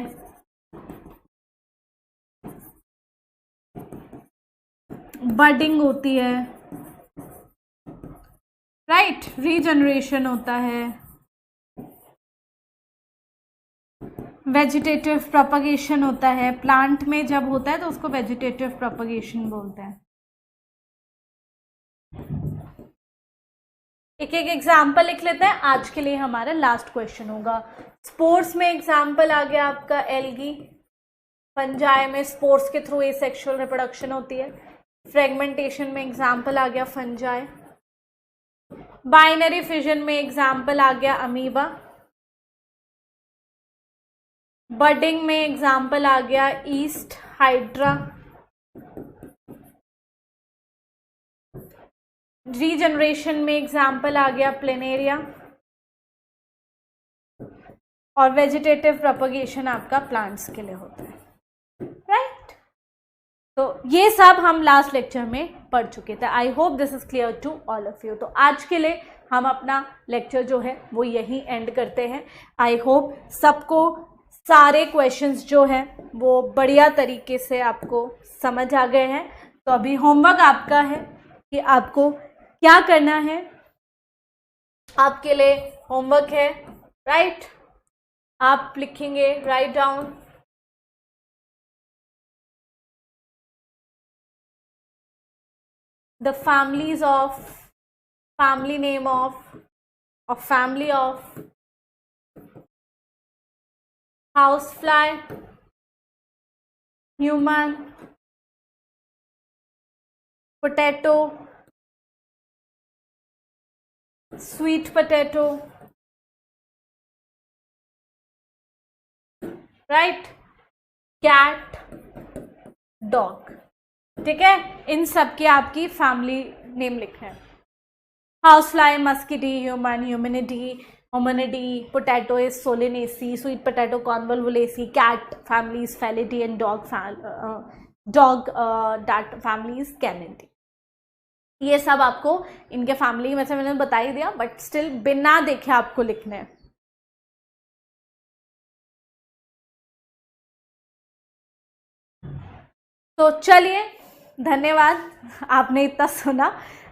बडिंग होती है, राइट, रीजनरेशन होता है, वेजिटेटिव प्रोपगेशन होता है। प्लांट में जब होता है तो उसको वेजिटेटिव प्रोपगेशन बोलते हैं। एक एक एग्जाम्पल लिख लेते हैं, आज के लिए हमारा लास्ट क्वेश्चन होगा। स्पोर्स में एग्जाम्पल आ गया आपका एल्गी, फंजाई में स्पोर्स के थ्रू एसेक्सुअल रिप्रोडक्शन होती है, फ्रेगमेंटेशन में एग्जाम्पल आ गया फंजाई, बाइनरी फिजन में एग्जाम्पल आ गया अमीबा, बडिंग में एग्जाम्पल आ गया ईस्ट हाइड्रा, रीजनरेशन में एग्जाम्पल आ गया प्लेनेरिया, और वेजिटेटिव प्रोपगेशन आपका प्लांट्स के लिए होता है, राइट। तो ये सब हम लास्ट लेक्चर में पढ़ चुके थे। I hope this is clear to all of you. तो आज के लिए हम अपना लेक्चर जो है वो यहीं एंड करते हैं। आई होप सबको सारे क्वेश्चंस जो हैं वो बढ़िया तरीके से आपको समझ आ गए हैं। तो अभी होमवर्क आपका है कि आपको क्या करना है। आपके लिए होमवर्क है, राइट, आप लिखेंगे, right down the families of, family name of family of housefly, human, potato, sweet potato, right, cat, dog। ठीक है, इन सब की आपकी फैमिली नेम लिखना है। Housefly, Muscidae, human, Hominidae, Hominidae, potato is solanaceae, sweet potato convolvulaceae, cat family is Felidae and dog that family is Canidae। ये सब आपको इनके फैमिली में से मैंने बता ही दिया, बट स्टिल बिना देखे आपको लिखने हैं। तो चलिए, धन्यवाद, आपने इतना सुना,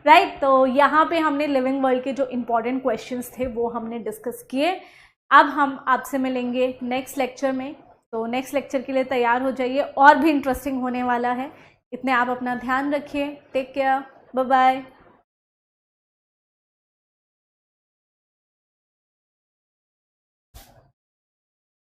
राइट। तो यहाँ पे हमने लिविंग वर्ल्ड के जो इम्पोर्टेंट क्वेश्चंस थे वो हमने डिस्कस किए। अब हम आपसे मिलेंगे नेक्स्ट लेक्चर में। तो नेक्स्ट लेक्चर के लिए तैयार हो जाइए, और भी इंटरेस्टिंग होने वाला है। इतने आप अपना ध्यान रखिए। Take care, bye bye.